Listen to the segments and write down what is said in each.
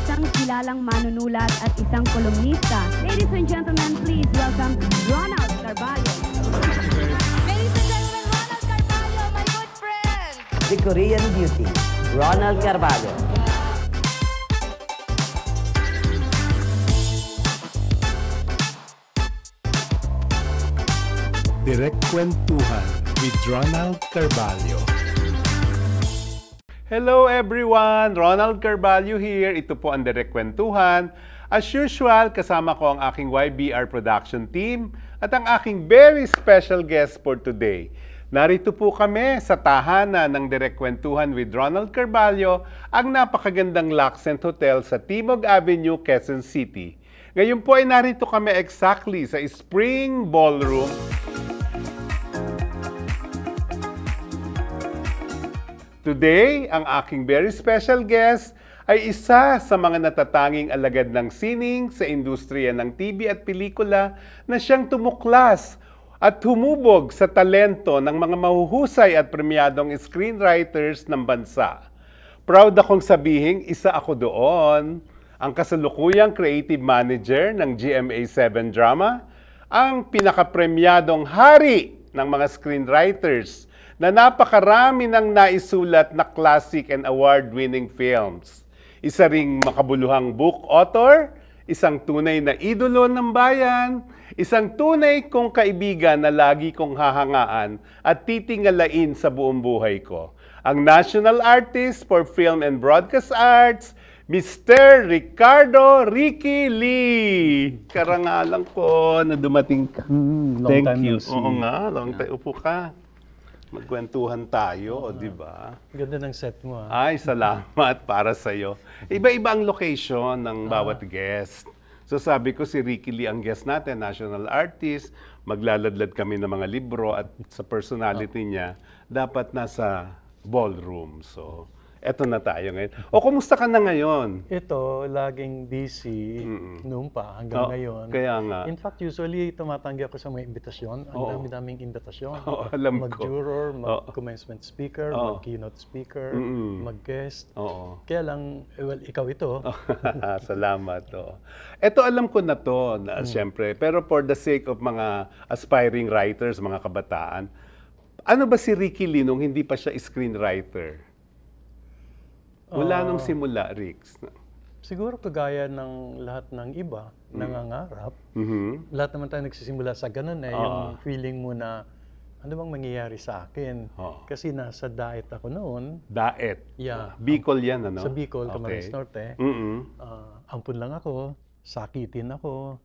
isang kilalang manunulat at isang kolumnista. Ladies and gentlemen, please welcome Ronald Carballo. Ladies and gentlemen, Ronald Carballo, my good friend. The Korean Beauty, Ronald Carballo. Direct Kwentuhan with Ronald Carballo. Hello everyone! Ronald Carballo here. Ito po ang Direct Kwentuhan. As usual, kasama ko ang aking YBR production team at ang aking very special guest for today. Narito po kami sa tahanan ng Direct Kwentuhan with Ronald Carballo, ang napakagandang Laccent Hotel sa Timog Avenue, Quezon City. Ngayon po ay narito kami exactly sa Spring Ballroom. Today, ang aking very special guest ay isa sa mga natatanging alagad ng sining sa industriya ng TV at pelikula na siyang tumuklas at humubog sa talento ng mga mahuhusay at premyadong screenwriters ng bansa. Proud akong sabihin, isa ako doon, ang kasalukuyang creative manager ng GMA7 Drama, ang pinakapremyadong hari ng mga screenwriters na napakarami ng naisulat na classic and award-winning films. Isa ring makabuluhang book author, isang tunay na idolo ng bayan, isang tunay kong kaibigan na lagi kong hahangaan at titingalain sa buong buhay ko. Ang National Artist for Film and Broadcast Arts, Mr. Ricardo Ricky Lee. Karangalan ko na dumating ka. Thank you. Oo nga, long time. Upo ka. Magkwentuhan tayo, di ba? Ganda ng set mo. Ay, salamat para sa'yo. Iba-iba ang location ng bawat guest. So sabi ko si Ricky Lee ang guest natin, national artist, maglaladlad kami ng mga libro at sa personality niya, dapat nasa ballroom. So, eto na tayo ngayon. O, kumusta ka na ngayon? Ito, laging busy noon pa hanggang ngayon. Kaya nga. In fact, usually tumatanggi ako sa mga imbitasyon. Ang dami-daming imbitasyon. Alam ko. Mag-juror, mag-commencement speaker, mag-keynote speaker, mag-guest. Kaya lang, well, ikaw ito. Salamat. Ito alam ko na to, siyempre. Pero for the sake of mga aspiring writers, mga kabataan, ano ba si Ricky Lee nung hindi pa siya screenwriter? Wala nung simula, Rix. Siguro kagaya ng lahat ng iba, nangangarap. Lahat naman tayo nagsisimula sa ganun eh. Yung feeling mo na, ano bang mangyayari sa akin? Kasi nasa diet ako noon. Diet? Yeah. Bicol yan, ano? Sa Bicol, Camarines Norte. Ampun lang ako, sakitin ako,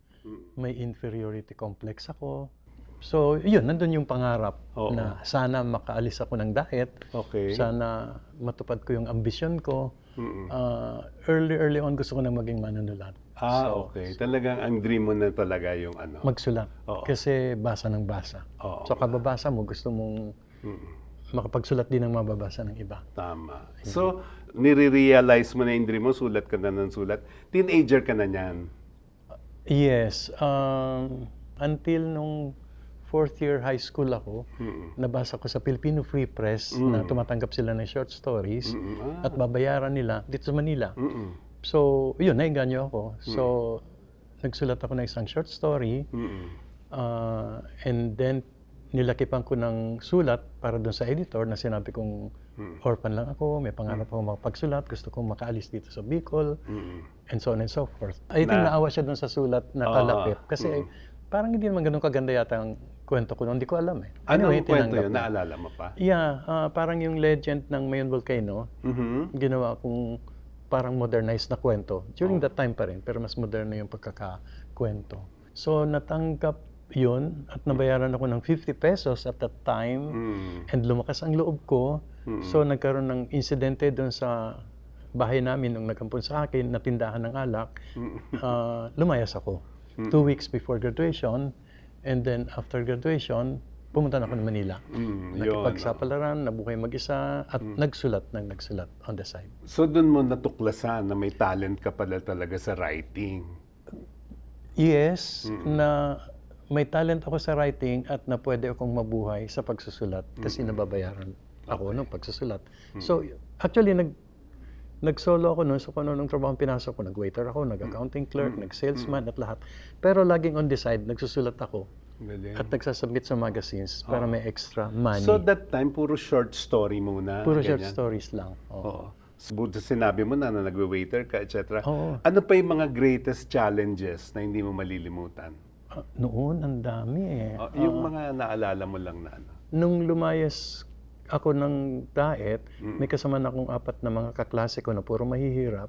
may inferiority complex ako. So, yun, nandun yung pangarap na sana makaalis ako ng diet. Sana matupad ko yung ambisyon ko. Early on, gusto ko na maging manunulat. Okay. Talagang ang dream mo na talaga yung ano? Magsulat. Kasi basa ng basa. So, kababasa mo, gusto mong makapagsulat din ng mababasa ng iba. Tama. So, nire-realize mo na yung dream mo, sulat ka na ng sulat. Teenager ka na niyan? Yes. Until nung 4th year high school ako, nabasa ko sa Filipino Free Press na tumatanggap sila ng short stories at babayaran nila dito sa Manila. So, yun, nainganyo ako. So, nagsulat ako ng isang short story and then nilakipan ko ng sulat para doon sa editor na sinabi kong orphan lang ako, may pangarap ako makapagsulat, gusto kong makaalis dito sa Bicol, and so on and so forth. I think naawa siya doon sa sulat na kalapit kasi parang hindi naman ganun kaganda yata ang kwento ko noon. Hindi ko alam eh. Anong kwento yun? Naalala mo pa? Yeah, parang yung legend ng Mayon Volcano, ginawa kong parang modernized na kwento. During that time pa rin, pero mas modern na yung pagkakakwento. So natanggap yun at nabayaran ako ng 50 pesos at that time and lumakas ang loob ko. So nagkaroon ng insidente doon sa bahay namin nung nagkampun sa akin na tindahan ng alak. Lumayas ako. 2 weeks before graduation, and then after graduation, pumunta na ako ng Manila. Nakipagsapalaran, nabuhay mag-isa, at nagsulat on the side. So doon mo natuklasan na may talent ka pala talaga sa writing? Yes, na may talent ako sa writing at na pwede akong mabuhay sa pagsusulat kasi nababayaran ako ng pagsusulat. So actually, nag-solo ako noon. So kung anong trabaho ang pinasok ko, nag-waiter ako, nag-accounting clerk, nag-salesman at lahat. Pero laging on the side, nagsusulat ako Galing. at nagsasubmit sa magazines para may extra money. So that time, puro short story muna. Puro short ganyan? stories lang. Oo. Oo. Buti sinabi mo na nagwe-waiter ka, etc. Oo. Ano pa yung mga greatest challenges na hindi mo malilimutan? Noon, ang dami eh. Yung mga naalala mo lang na ano. Nung lumayas ako ng diet, may kasama na akong 4 na mga kaklase ko na puro mahihirap.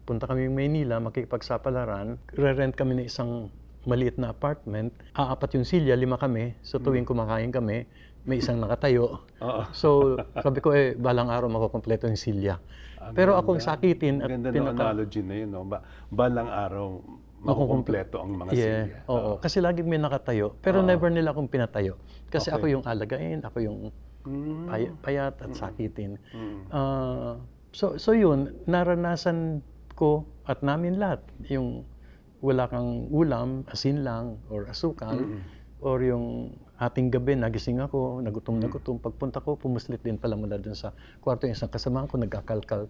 Punta kami Maynila, makikipagsapalaran. Re-rent kami ng isang maliit na apartment. 4 yung silya, 5 kami. So tuwing kumakain kami, may isang nakatayo. So sabi ko, balang araw makukompleto yung silya. Pero akong sakitin at Ganda ng analogy na yun, no? Balang araw, makukompleto ang mga silya. Oo, kasi laging may nakatayo. Pero never nila akong pinatayo. Kasi ako yung alagain, ako yung payat at sakitin. So yun, naranasan ko at namin lahat. Yung wala kang ulam, asin lang, or asukal, or yung ating gabi, nagising ako, nagutom na gutom. Pagpunta ko, pumuslit din pala mula dun sa kwarto yung isang kasama ko, nagkakalkal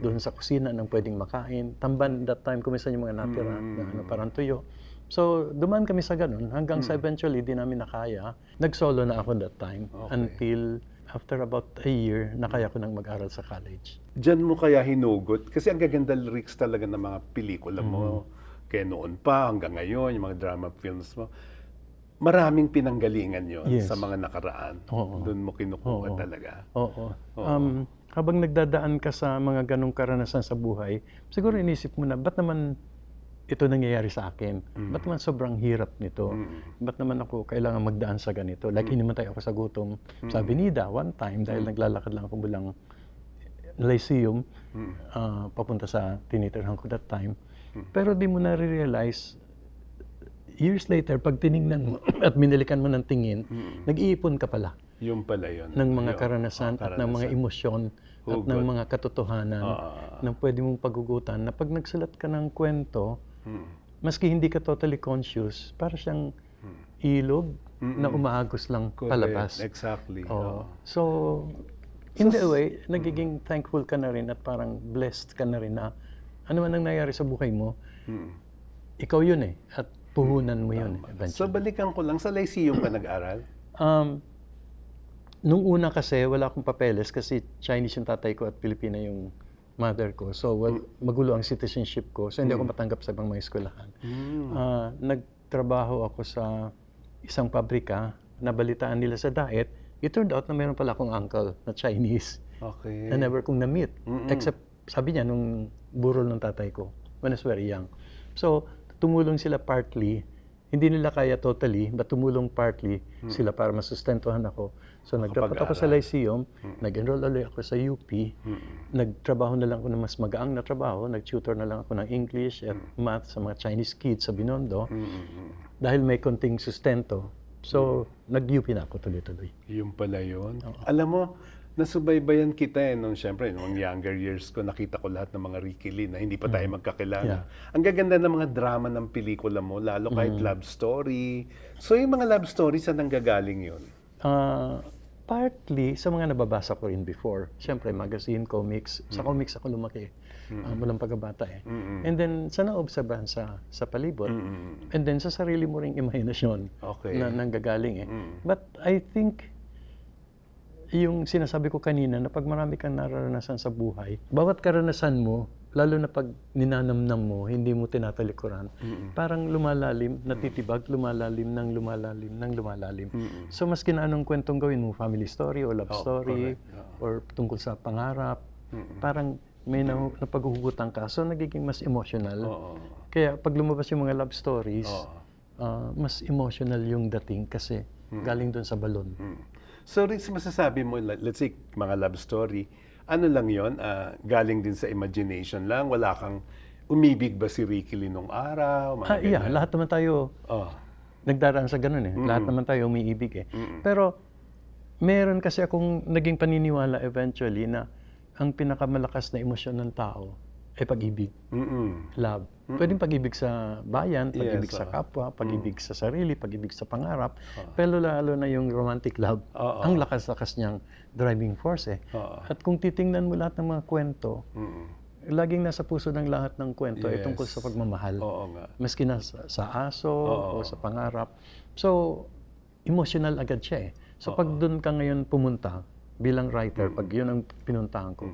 doon sa kusina ng pwedeng makain. Tamban that time, kumisan yung mga natira, na parang tuyo. So, dumaan kami sa ganun hanggang sa eventually, di namin nakaya. Nag-solo na ako that time until after about a year, nakaya ko nang mag-aral sa college. Diyan mo kaya hinugot? Kasi ang gaganda lyrics talaga ng mga pelikula mo. Kaya noon pa, hanggang ngayon, yung mga drama films mo. Maraming pinanggalingan yon sa mga nakaraan. Doon mo kinukuha talaga. Oo. Habang nagdadaan ka sa mga ganong karanasan sa buhay, siguro inisip mo na, ba't naman ito nangyayari sa akin? Ba't naman sobrang hirap nito? Ba't naman ako kailangan magdaan sa ganito? Like, hinimatay ako sa gutom. Sabi Nida, one time, dahil naglalakad lang ako bulang Lyceum, papunta sa tinitirhan ko that time. Pero di mo na-realize, years later, pag tinignan mo at minilikan mo ng tingin, nag-iipon ka pala. Yung pala yun. Ng mga karanasan at ng mga emosyon at ng mga katotohanan na pwede mong paghugutan na pag nagsulat ka ng kwento, maski hindi ka totally conscious, para siyang ilog na umaagos lang palabas. Exactly. So, in the way, nagiging thankful ka na rin at parang blessed ka na rin na ano man ang nangyari sa buhay mo, ikaw yun at puhunan mo yun eventually. So, balikan ko lang, sa Lyceum ka nag-aral? Nung una kasi, wala akong papeles kasi Chinese yung tatay ko at Pilipina yung mother ko. So, magulo ang citizenship ko. So, hindi ako matanggap sa ibang mga eskwelahan. Nagtrabaho ako sa isang pabrika, nabalitaan nila sa diet. It turned out na meron pala akong uncle na Chinese. Okay. Na never kong na-meet. Except, sabi niya, nung burol ng tatay ko, when I was very young. So, tumulong sila partly. Hindi nila kaya totally, but tumulong partly sila para masustentuhan ako. So, nag-dapat ako sa Lyceum, nag-enroll ulit ako sa UP, nagtrabaho na lang ako ng mas magaang na trabaho, nag-tutor na lang ako ng English at math sa mga Chinese kids sa Binondo, dahil may konting sustento. So, nag-UP na ako tuloy-tuloy. Yung pala yun. Alam mo, nasubaybayan kita nung siyempre, nung younger years ko, nakita ko lahat ng mga Ricky Lee na hindi pa tayo magkakilala. Ang gaganda ng mga drama ng pelikula mo, lalo kahit love story. So, yung mga love stories, saan nanggagaling yun? Partly, sa mga nababasa ko rin before. Siyempre, magazine, comics. Sa comics ako lumaki. Mulang pagkabata And then, sa naobserbahan sa palibot. And then, sa sarili mo ring imahinasyon na nanggagaling But I think, yung sinasabi ko kanina na pag marami kang nararanasan sa buhay, bawat karanasan mo, lalo na pag ninanamnam mo, hindi mo tinatalikuran, parang lumalalim, natitibag, lumalalim ng lumalalim ng lumalalim. So maski na anong kwentong gawin mo, family story or love story, or tungkol sa pangarap, parang may napaghuhugutan ka. So nagiging mas emotional. Kaya pag lumabas yung mga love stories, mas emotional yung dating kasi galing doon sa balon. So, Riz, masasabi mo, let's say, mga love story, ano lang yon? Galing din sa imagination lang? Wala kang, umibig ba si Ricky Lee nung araw? Yeah, lahat naman tayo nagdaraan sa ganun Lahat naman tayo umiibig Pero, meron kasi akong naging paniniwala eventually na ang pinakamalakas na emosyon ng tao ay pag-ibig, Mm-mm. love. Pwedeng pag-ibig sa bayan, pag-ibig Yes, sa kapwa, pag-ibig sa sarili, pag-ibig sa pangarap. Pero lalo na yung romantic love, ang lakas-lakas niyang driving force eh. At kung titingnan mo lahat ng mga kwento, laging nasa puso ng lahat ng kwento ay tungkol sa pagmamahal. Oo nga. Maski na sa aso o sa pangarap. So, emotional agad siya eh. So, pag doon ka ngayon pumunta bilang writer, pag yun ang pinuntahan ko,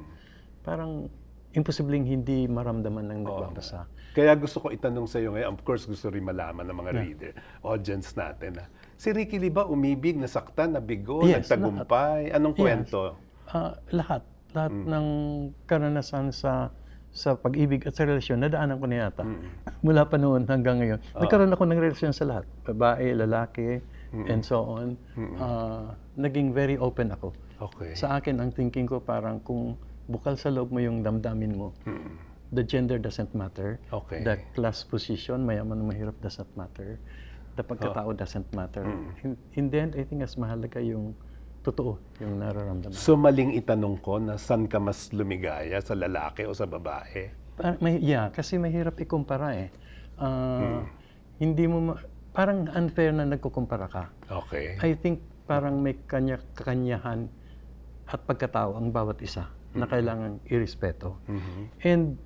parang imposibleng hindi maramdaman ng nagbabasa. Kaya gusto ko itanong sa iyo ngayon, of course gusto rin malaman ng mga reader, audience natin. Si Ricky Lee ba umibig, nasaktan, nabigo, Yes, nagtagumpay? Anong kwento? Lahat ng karanasan sa pag-ibig at sa relasyon, nadaanan ko na yata. Mula pa noon hanggang ngayon. Nagkaroon ako ng relasyon sa lahat. Babae, lalaki, and so on. Naging very open ako. Okay. Sa akin, ang thinking ko parang kung bukal sa loob mo yung damdamin mo, the gender doesn't matter. Okay. The class position, mayaman o mahirap doesn't matter. The pagkatao doesn't matter. In the end, I think mas mahalaga yung totoo, yung nararamdaman. So maling itanong ko na saan ka mas lumigaya, sa lalaki o sa babae? Kasi mahirap ikumpara eh. Hindi mo, parang unfair na nagkukumpara ka. Okay. I think parang may kakanyahan at pagkatao ang bawat isa na kailangan irespeto. And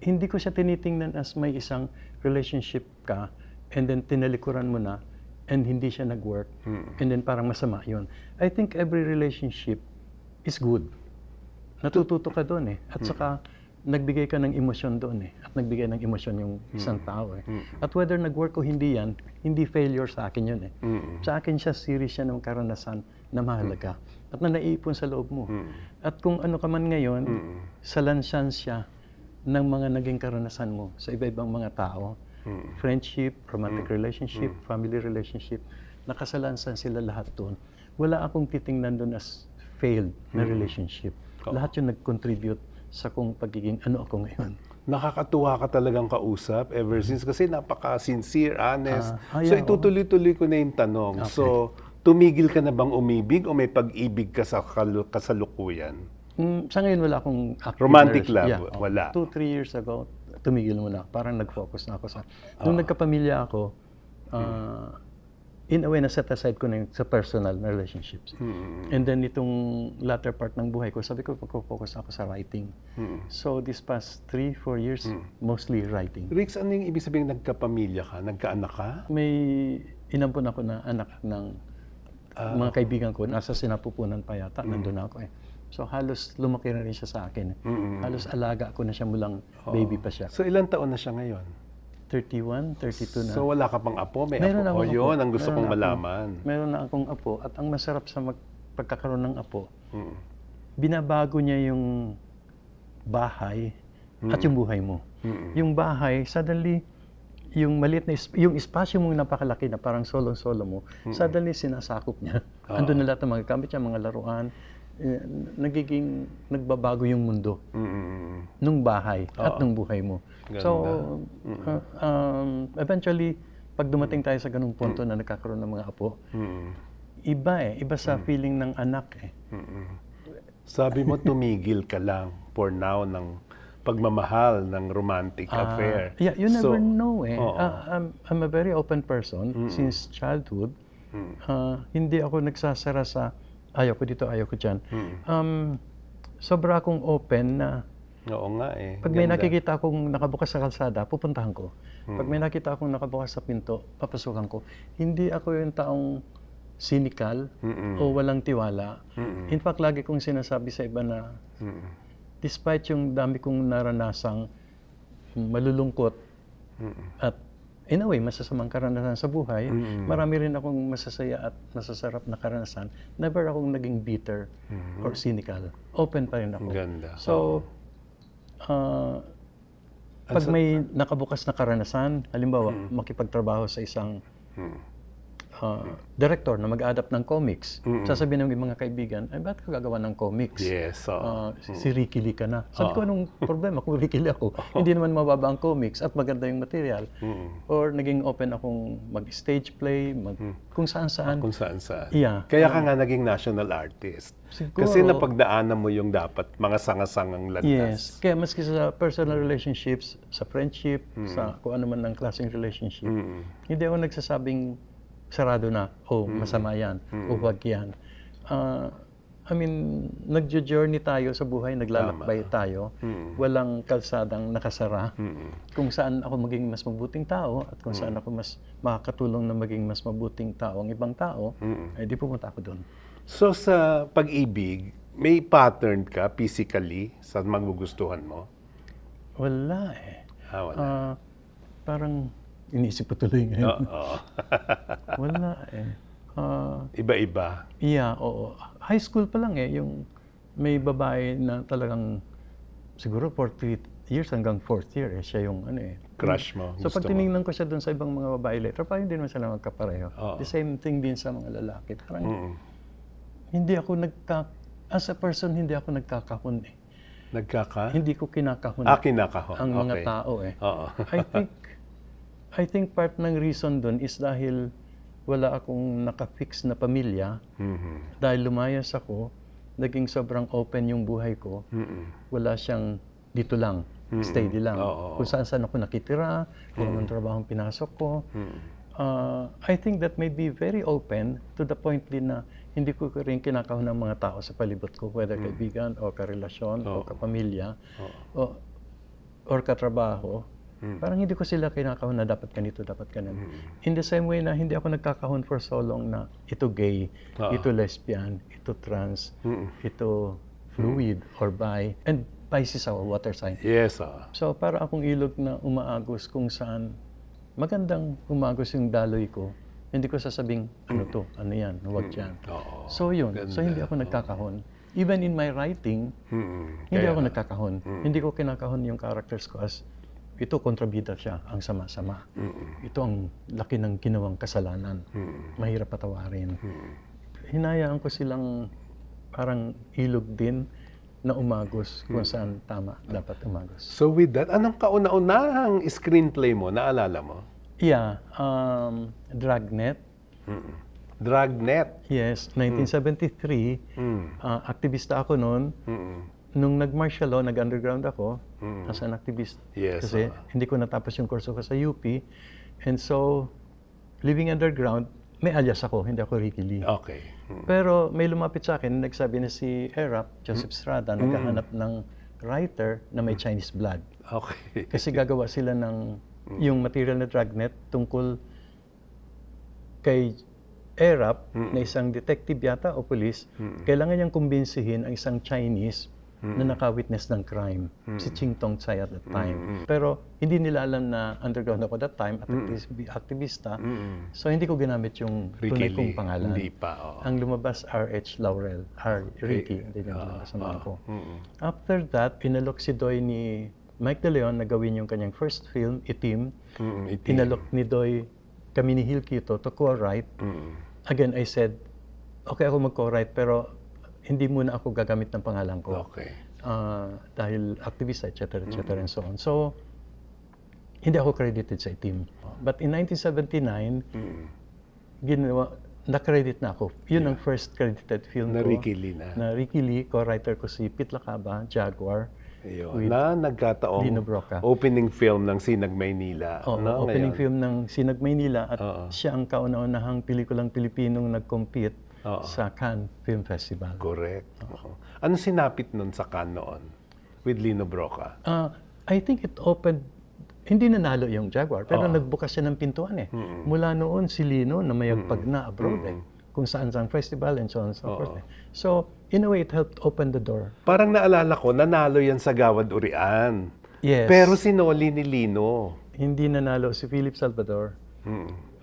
hindi ko siya tinitingnan as may isang relationship ka and then tinalikuran mo na and hindi siya nag-work and then parang masama yun. I think every relationship is good. Natututo ka doon eh. At saka nagbigay ka ng emosyon doon eh. At nagbigay ng emosyon yung isang tao eh. At whether nag-work o hindi yan, hindi failure sa akin yun eh. Sa akin siya, series siya ng karanasan na mahalaga. At na naiipon sa loob mo. At kung ano ka man ngayon, sa lansyansya ng mga naging karanasan mo sa iba-ibang mga tao, friendship, romantic relationship, family relationship, nakasalansan sila lahat doon. Wala akong titingnan doon as failed na relationship. Lahat yung nag-contribute sa kung pagiging ano ako ngayon. Nakakatuwa ka talagang kausap ever since kasi napaka-sincere, honest. So itutuloy-tuloy ko na yung tanong. Okay. So, tumigil ka na bang umibig o may pag-ibig ka sa kasalukuyan? Sa ngayon wala akong active Romantic na love, wala. 2-3 years ago, tumigil muna. Parang nag-focus na ako sa... Nung nagkapamilya ako, in a way, na-set aside ko na yung sa personal na relationships. And then itong latter part ng buhay ko, sabi ko, mag-focus ako sa writing. So this past 3-4 years, mostly writing. Rix, ano yung ibig sabihin nagkapamilya ka? Nagkaanak ka? May inampun ako na anak ng mga kaibigan ko. Nasa sinapupunan pa yata, nandun ako eh. So halos lumaki na rin siya sa akin. Halos alaga ko na siya mulang baby pa siya. So ilang taon na siya ngayon? 31, 32 na. So wala ka pang apo? May Meron apo? akong Yun apo. ang gusto Meron kong akong- malaman. Meron na akong apo at ang masarap sa pagkakaroon ng apo, binabago niya yung bahay at yung buhay mo. Yung bahay, suddenly, yung maliit na yung espasyo mong napakalaki na parang solo-solo mo, suddenly sinasakop niya. Andun na lahat ng mga gamit niya, mga laruan. Nagbabago yung mundo nung bahay at nung buhay mo. Ganda. So, eventually, pag dumating tayo sa ganung punto na nagkakaroon ng mga apo, iba sa feeling ng anak eh. Sabi mo, tumigil ka lang for now ng pagmamahal ng romantic affair. Yeah, you never know eh. oo. I'm a very open person since childhood. Hindi ako nagsasara sa ayaw ko dito, ayaw ko dyan. Sobra akong open na Oo nga eh. pag may Ganda. nakikita akong nakabukas sa kalsada, pupuntahan ko. Pag may nakita akong nakabukas sa pinto, papasukan ko. Hindi ako yung taong cynical o walang tiwala. In fact, lagi kong sinasabi sa iba na despite yung dami kong naranasang malulungkot at in a way, masasamang karanasan sa buhay, marami rin akong masasaya at masasarap na karanasan. Never akong naging bitter or cynical. Open pa rin ako. Ganda. So, pag may nakabukas na karanasan, halimbawa, makipagtrabaho sa isang director na mag-adapt ng comics. Sasabihin ng mga kaibigan, ay ba't ka gagawa ng comics? Yes. Si Ricky Lee ka na. Sabi ko, anong problema kung Ricky Lee ako? Hindi naman mababa ang comics at maganda yung material. Or naging open akong mag-stage play, kung saan-saan. Kung saan-saan. Yeah. Kaya ka nga naging national artist. Siguro. Kasi napagdaanan mo yung dapat mga sangasangang landas. Yes. Kaya maski sa personal relationships, sa friendship, sa kung ano man ng klaseng relationship, hindi ako nagsasabing sarado na, masama yan, o wag yan. I mean, nagjo-journey tayo sa buhay, naglalakbay tayo, walang kalsadang nakasara. Kung saan ako maging mas mabuting tao at kung saan ako mas makakatulong na maging mas mabuting tao ang ibang tao, ay di pumunta ako doon. So sa pag-ibig, may pattern ka physically sa magugustuhan mo? Wala eh. Wala. Parang inisip ko tuloy ngayon. Wala eh. Iba-iba. Yeah, oo. High school pa lang eh, yung may babae na talagang siguro 3 years hanggang 4th year eh, siya yung ano eh. Crush mo. So pag tinignan ko siya doon sa ibang mga babae later, parang hindi naman sila magkapareho. The same thing din sa mga lalaki. Parang hindi ako as a person, hindi ako nagkakahon eh. Hindi ko kinakahon. Kinakahon. Ang mga tao eh. I think part ng reason doon is dahil wala akong naka-fix na pamilya. Dahil lumayas ako, naging sobrang open yung buhay ko. Wala siyang dito lang, steady lang. Kung saan ako nakitira, kung anong trabahong pinasok ko. I think that made me very open to the point din na hindi ko rin kinakahon ng mga tao sa palibot ko, whether kaibigan o karelasyon o kapamilya or katrabaho. Parang hindi ko sila kinakahon na dapat ganito, dapat ganun. In the same way na hindi ako nagkakahon for so long na ito gay, ito lesbian, ito trans, ito fluid or bi, and Pisces ako, water sign. Yes. So para akong ilog na umaagos kung saan magandang umagos yung daloy ko. Hindi ko sasabing, ano to, ano yan, huwag dyan. So yun, so hindi ako nagkakahon. Even in my writing, hindi ako nagkakahon. Hindi ko kinakahon yung characters ko as ito kontrabida siya, ang sama-sama. Ito ang laki ng ginawang kasalanan. Mahirap patawarin. Hinayaan ko silang parang ilog din na umagos kung saan tama dapat umagos. So with that, anong kauna-unahang screenplay mo? Naalala mo? Yeah, Dragnet. Dragnet? Yes, 1973. Aktivista ako noon. Nung nag-martial law, nag-underground ako as an activist. Yes, kasi hindi ko natapos yung kurso ko sa UP. And so, living underground, may alias ako, hindi ako Ricky Lee. Okay. Pero may lumapit sa akin, nagsabi na si Erap, Joseph Estrada, naghahanap ng writer na may Chinese blood. Okay. Kasi gagawa sila ng yung material na Dragnet tungkol kay Erap na isang detective yata o police. Kailangan niyang kumbinsihin ang isang Chinese na naka-witness ng crime, si Ching Tong Tsai at that time. Pero hindi nila alam na underground ako that time at aktivista. So hindi ko ginamit yung tunay kong pangalan. Hindi pa. Ang lumabas R.H. Laurel, Ricky, hindi niya lumabas naman ako. After that, inalok si Doy ni Mike De Leon na gawin yung kanyang first film, Itim. Inalok ni Doy kami ni Hil Quito to co-write. Again, I said, okay ako mag-co-write pero hindi muna ako gagamit ng pangalan ko. Okay. Dahil activist, etc., and so on. So, hindi ako credited sa Itim. But in 1979, na-credit na ako. Yun ang first credited film Na ko. Ricky Lee na. Na Ricky Lee, co-writer ko si Pete Lacaba, Jaguar. Ayun. Na nagkataong Lino Broca. opening film ng Sinag Maynila. Opening film ng Sinag Maynila at siya ang kauna-unahang pelikulang Pilipinong nag-compete sa Cannes Film Festival. Correct. Ano sinapit nun sa Cannes noon with Lino Broca? I think it opened, hindi nanalo yung Jaguar, pero nagbukas siya ng pintuan eh. Mula noon si Lino na mayagpag na abroad eh. Kung saan-saan festival and so on and so forth. So, in a way, it helped open the door. Parang naalala ko, nanalo yan sa Gawad Urian. Yes. Pero sinoli ni Lino. Hindi nanalo si Philip Salvador.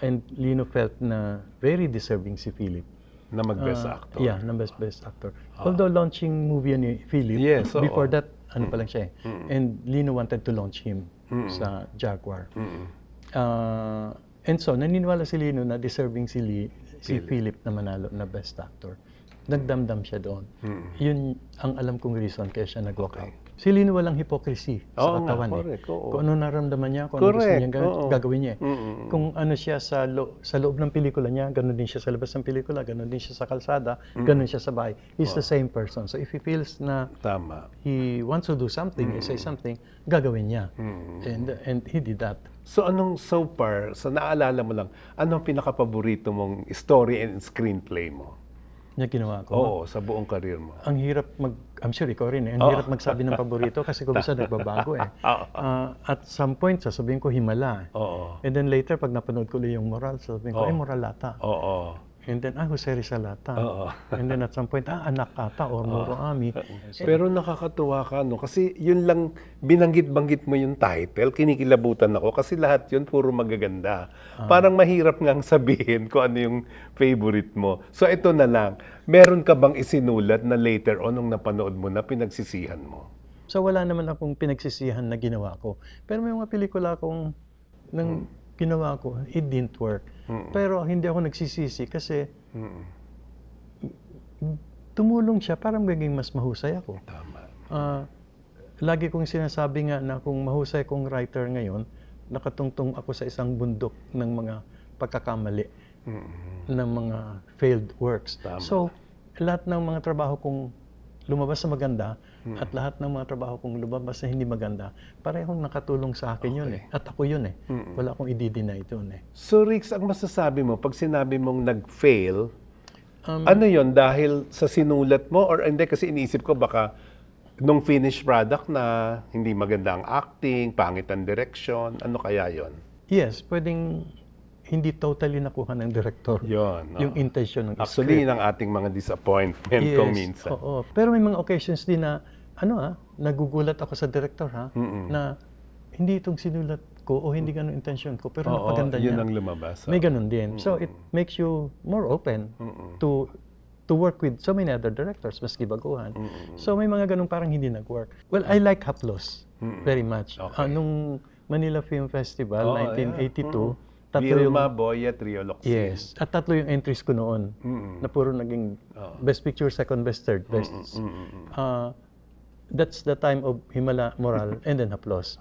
And Lino felt na very deserving si Philip. Na mag-best actor. Yeah, na best actor. Although launching movie ni Philip, before that, ano pa lang siya eh. And Lino wanted to launch him sa Jaguar. And so, naniniwala si Lino na deserving si Philip na manalo na Best Actor. Nagdamdam siya doon. Yun ang alam kong reason kaya siya nag-walk out. Si Lino walang hypocrisy sa katawan. correct, oo. Kung ano naramdaman niya, kung ano gusto Correct, niya oo. gagawin niya. Kung ano siya sa loob ng pelikula niya, ganun din siya sa labas ng pelikula, ganun din siya sa kalsada, ganun siya sa bahay. He's the same person. So if he feels na Tama. he wants to do something, say something, gagawin niya. And he did that. So anong so far, sa naalala mo lang, anong pinaka-paborito mong story and screenplay mo? Niya ginawa ko. Oo, sa buong career mo. Ang hirap I'm sure ikaw rin ang hirap magsabi ng paborito kasi kung minsan nagbabago eh. At some point, sasabihin ko Himala. Oo. And then later, pag napanood ko ulit yung Moral, sasabihin ko, Moral ata. Oo. And then, Jose Rizal ata. Oo. And then at some point, Anak ata or Muro Ami. Pero nakakatuwa ka, no? Kasi yun lang, binanggit-banggit mo yung title, kinikilabutan ako kasi lahat yun puro magaganda. Parang mahirap ngang sabihin kung ano yung favorite mo. So ito na lang, meron ka bang isinulat na later on nung napanood mo na pinagsisihan mo? So wala naman akong pinagsisihan na ginawa ko. Pero may mga pelikula akong nang ginawa ko, it didn't work. Pero hindi ako nagsisisi kasi tumulong siya para maging mas mahusay ako. Tama. Lagi kong sinasabi nga na kung mahusay kong writer ngayon, nakatungtong ako sa isang bundok ng mga pagkakamali, ng mga failed works. Tama. So, lahat ng mga trabaho kong lumabas na maganda at lahat ng mga trabaho kong lumabas na hindi maganda, parehong nakatulong sa akin yun eh. At ako yun eh. Wala akong i-deny doon eh. So Rix, ang masasabi mo, pag sinabi mong nag-fail, ano yon dahil sa sinulat mo or hindi? Kasi iniisip ko baka nung finished product na hindi maganda ang acting, pangit ang direction, ano kaya yon? Yes, pwedeng hindi totally nakuha ng director Yon. yung intention ng Actually, script. yun ang ating mga disappointment kung minsan. Oo. Pero may mga occasions din na, nagugulat ako sa director na hindi itong sinulat ko o hindi ganun intention ko, pero napaganda yun niya. ang lumabas. May ganun din. So it makes you more open to work with so many other directors, maski baguhan. So may mga ganun parang hindi nag-work. Well, I like Haplos very much. Okay. Nung Manila Film Festival, 1982, tatlo Vilma, Boya, Trio Locsin. Yes. At tatlo yung entries ko noon na puro naging Best Picture, Second Best, Third Best. That's the time of Himala, Moral, and then Haplos.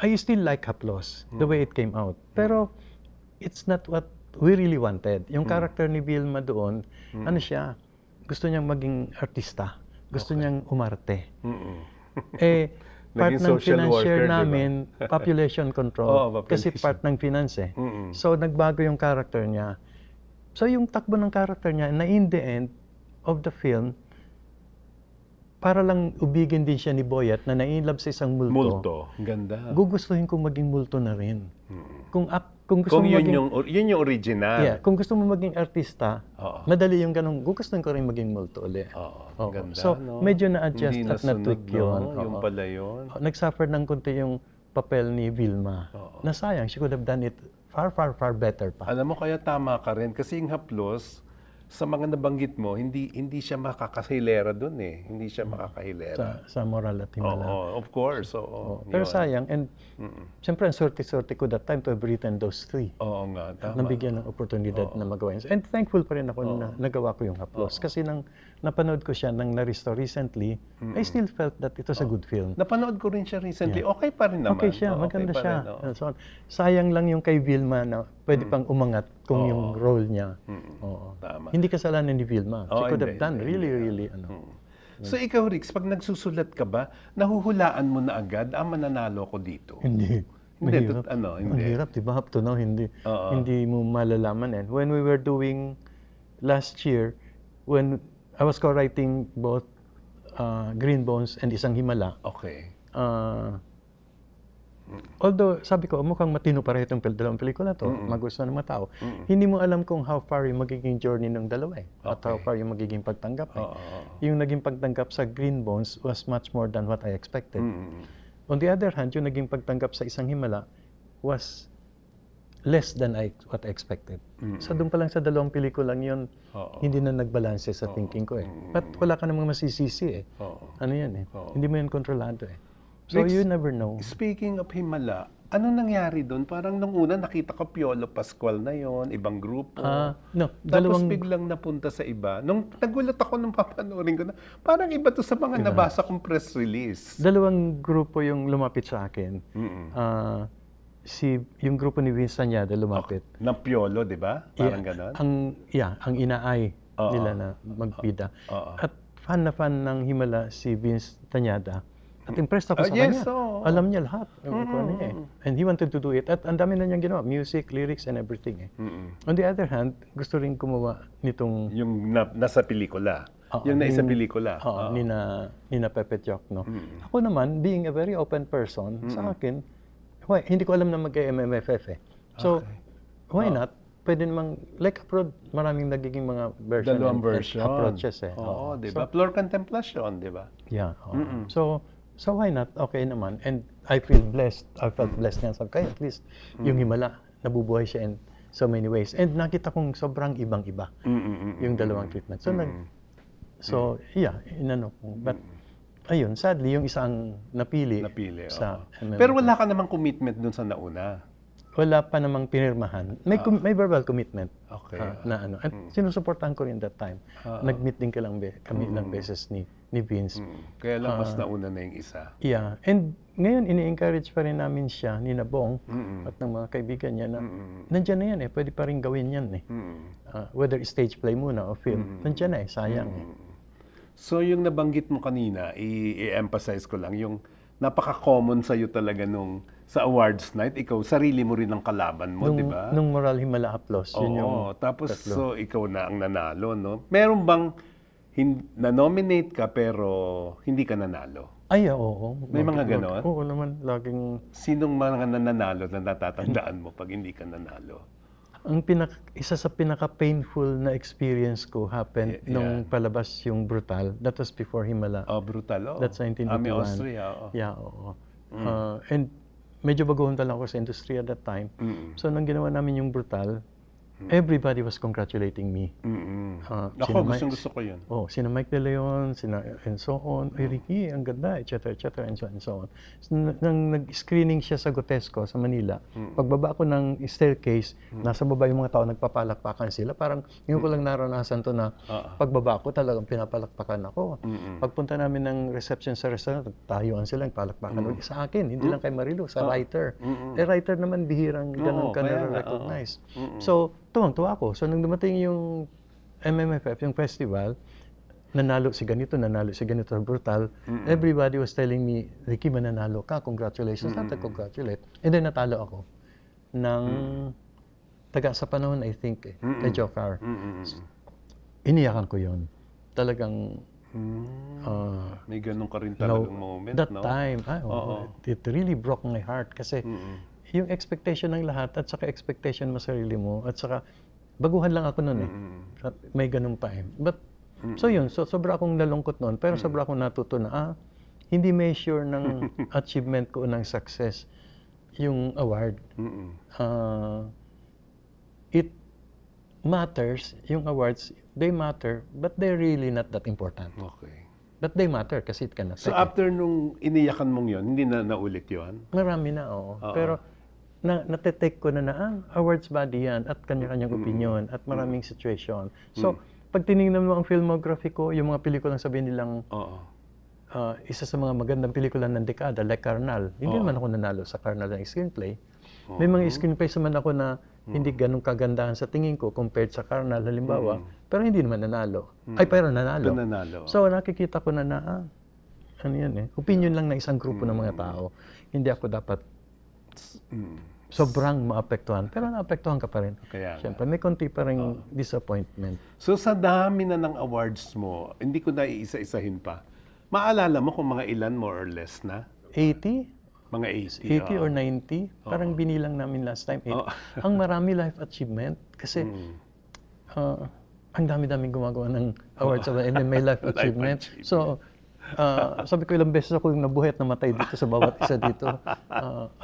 I still like Haplos, the way it came out. Pero it's not what we really wanted. Yung character ni Vilma doon, ano siya, gusto niyang maging artista. Gusto niyang umarte. Part Naging ng social financier worker, namin, population control. Kasi population. part ng finance eh. So, nagbago yung character niya. So, yung takbo ng character niya, na in the end of the film, para lang ubigin din siya ni Boyat na na-inlove sa isang multo. Multo. Ganda. Gugustuhin kong maging multo na rin. Kung gusto Kung mo yun maging... yun yung original. Yeah, kung gusto mo maging artista, madali yung ganun. Gugustuhin ko rin maging multo ulit. Oo. Ganda, So, no? medyo na-adjust Hindi at na-tweak nasunod, yun. no? Yung pala yun. Nag-suffer ng konti yung papel ni Vilma. Na sayang, she could have done it far, far, far better pa. Alam mo, kaya tama ka rin. Kasi yung Haplos, sa mga nabanggit mo, hindi siya makakahilera dun eh. Hindi siya makakahilera. Sa Moral at Himala. Oo, of course. Oo. Pero Yun. sayang, and siyempre ang sorte-sorte ko that time to have written those three. Oo nga, tama. Nabigyan ng oportunidad na magawa yun. And thankful pa rin ako na nagawa ko yung Haplos. Kasi nang napanood ko siya nang na-restore recently, I still felt that it was a good film. Napanood ko rin siya recently. Okay pa rin naman. Okay siya, Oo, maganda okay pa siya. rin, oo. So, sayang lang yung kay Vilma na pwede pang umangat kung yung role niya. Oo. Tama. Hindi kasalanan ni Vilma. She Oo, could hindi, have done hindi. really, So ikaw, Rix, pag nagsusulat ka ba, nahuhulaan mo na agad, mananalo ko dito? Hindi. Hindi, Mahirap. hindi. Ang hirap, diba? Up to now, hindi Oo. mo malalaman. And when we were doing last year, when I was co-writing both Green Bones and Isang Himala, Okay. although sabi ko, mukhang matino pareho itong dalawang pelikula to, magustuhan ng mga tao, hindi mo alam kung how far yung magiging journey ng dalawa eh. At how far yung magiging pagtanggap eh. Yung naging pagtanggap sa Green Bones was much more than what I expected. On the other hand, yung naging pagtanggap sa Isang Himala was less than what I expected. So doon pa lang sa dalawang pelikulang yun, hindi na nagbalanse sa thinking ko eh. But wala ka namang masisisi eh. Ano yan eh. Hindi mo yan kontrolado eh. So Rix, you never know. Speaking of Himala, Ano nangyari doon? Parang nung una nakita ko Piolo Pascual na yon, ibang grupo. No, Tapos biglang napunta sa iba. Nung nagulat ako nung papanoorin ko na, parang iba to sa mga nabasa kong press release. Dalawang grupo yung lumapit sa akin. Yung grupo ni Vince Tañada lumapit. Ng Piolo, di ba? Parang ganon. Ang inaay nila na magpida. At fan na fan ng Himala si Vince Tañada. At impressed ako sa kanya. Alam niya lahat. And he wanted to do it. At ang dami na niyang ginawa. Music, lyrics, and everything. On the other hand, gusto rin gumawa nitong... Yung nasa pelikula. Yung naisa pelikula. Nina Pepe Joc, no? Ako naman, being a very open person, sa akin, hindi ko alam na mag-MMFF eh. So, why not? Pwede namang, like abroad, maraming nagiging mga version. Dalawang version. Approaches eh. Oo, di ba? Flor Contemplacion, di ba? Yeah. So why not? Okay naman. And I feel blessed. I felt blessed nga. Sabi, at least yung Himala, nabubuhay siya in so many ways. And nakita kong sobrang ibang-iba yung dalawang treatment. So, inano ko. But, ayun, sadly, yung isang napili sa MMFF. Pero wala ka namang commitment dun sa nauna. Wala pa namang pinirmahan. May verbal commitment. Okay. Na ano. At sinusuportahan ko rin that time. Nag-meet din kami ilang beses ni Vince. Kaya lang mas nauna na yung isa. Yeah. And ngayon, ini-encourage pa rin namin siya, ni Nabong, at ng mga kaibigan niya na nandyan na yan eh. Pwede pa rin gawin yan eh. Whether stage play muna o film. Nandyan na eh. Sayang eh. So yung nabanggit mo kanina, i-emphasize ko lang, yung napaka-common sa'yo talaga nung sa awards night, ikaw, sarili mo rin ang kalaban mo, di ba? Nung Moral Himala Applause, yun yung tapos so ikaw na ang nanalo, no? Meron bang na-nominate ka pero hindi ka nanalo? Ay, oo. May mga ganon? Oo naman, laging... Sinong mga nananalo na natatandaan mo pag hindi ka nanalo? Isa sa pinaka-painful na experience ko happened nung palabas yung Brutal. That was before Himala. Brutal, That's 1981. Ami Austria, Yeah, oo. And medyo baguhan lang ako sa industry at that time. So, nang ginawa namin yung Brutal, everybody was congratulating me. Ako, gusto ko yun. Sina Mike De Leon, and so on. Ay, Ricky, ang ganda, etc., and so on. So, nang nag-screening siya sa Gotesco, sa Manila, pagbaba ko ng staircase, nasa baba yung mga tao, nagpapalakpakan sila. Parang, yung ko lang naranasan to na pagbaba ko, talagang pinapalakpakan ako. Pagpunta namin ng reception sa restaurant, tayuan sila, nagpalakpakan. Sa akin, hindi lang kay Marilu, sa writer. Writer naman, bihirang ganun ka na-recognize. So, tuwang-tuwa ako. So, nung dumating yung MMFF, yung festival, nanalo si ganito Brutal. Everybody was telling me, Ricky, mananalo ka, congratulations. Congratulate. And then natalo ako ng taga sa panahon, I think, kay Jocar. Iniyakan ko yun. Talagang may ganun ka rin talagang moment, that time, it really broke my heart kasi yung expectation ng lahat at saka expectation mo sarili mo at saka baguhan lang ako noon eh. May ganun pa eh. But so yun, sobra akong nalungkot noon pero sobra akong natuto na hindi measure ng achievement ko ng success yung award. It matters, yung awards, they matter, but they're really not that important. Okay. But they matter kasi it can affect. So after nung iniyakan mong yun, hindi na naulit yun? Marami na, Pero natetake ko na awards body yan at kanya-kanyang opinion at maraming situation. So, pag tinignan mo ang filmography ko, yung mga pelikulang sabihin nilang isa sa mga magandang pelikula ng dekada, like Karnal, hindi naman ako nanalo sa Karnal ng screenplay. May mga screenplays naman ako na hindi ganun kagandahan sa tingin ko compared sa Karnal, halimbawa, pero hindi naman nanalo. Pero nanalo. So, nakikita ko na ano yan eh, opinion lang ng isang grupo ng mga tao. Hindi ako dapat sobrang maapektuhan. Pero naapektuhan ka pa rin. Siyempre, may konti pa rin disappointment. So, sa dami na ng awards mo, hindi ko na iisa-isahin pa. Maalala mo kung mga ilan more or less na? 80? Mga 80 or 90. Parang binilang namin last time. Ang marami life achievement. Kasi, ang dami-daming gumagawa ng awards and then may life achievement. So, sabi ko ilang beses ako yung nabuhay at namatay dito sa bawat isa dito.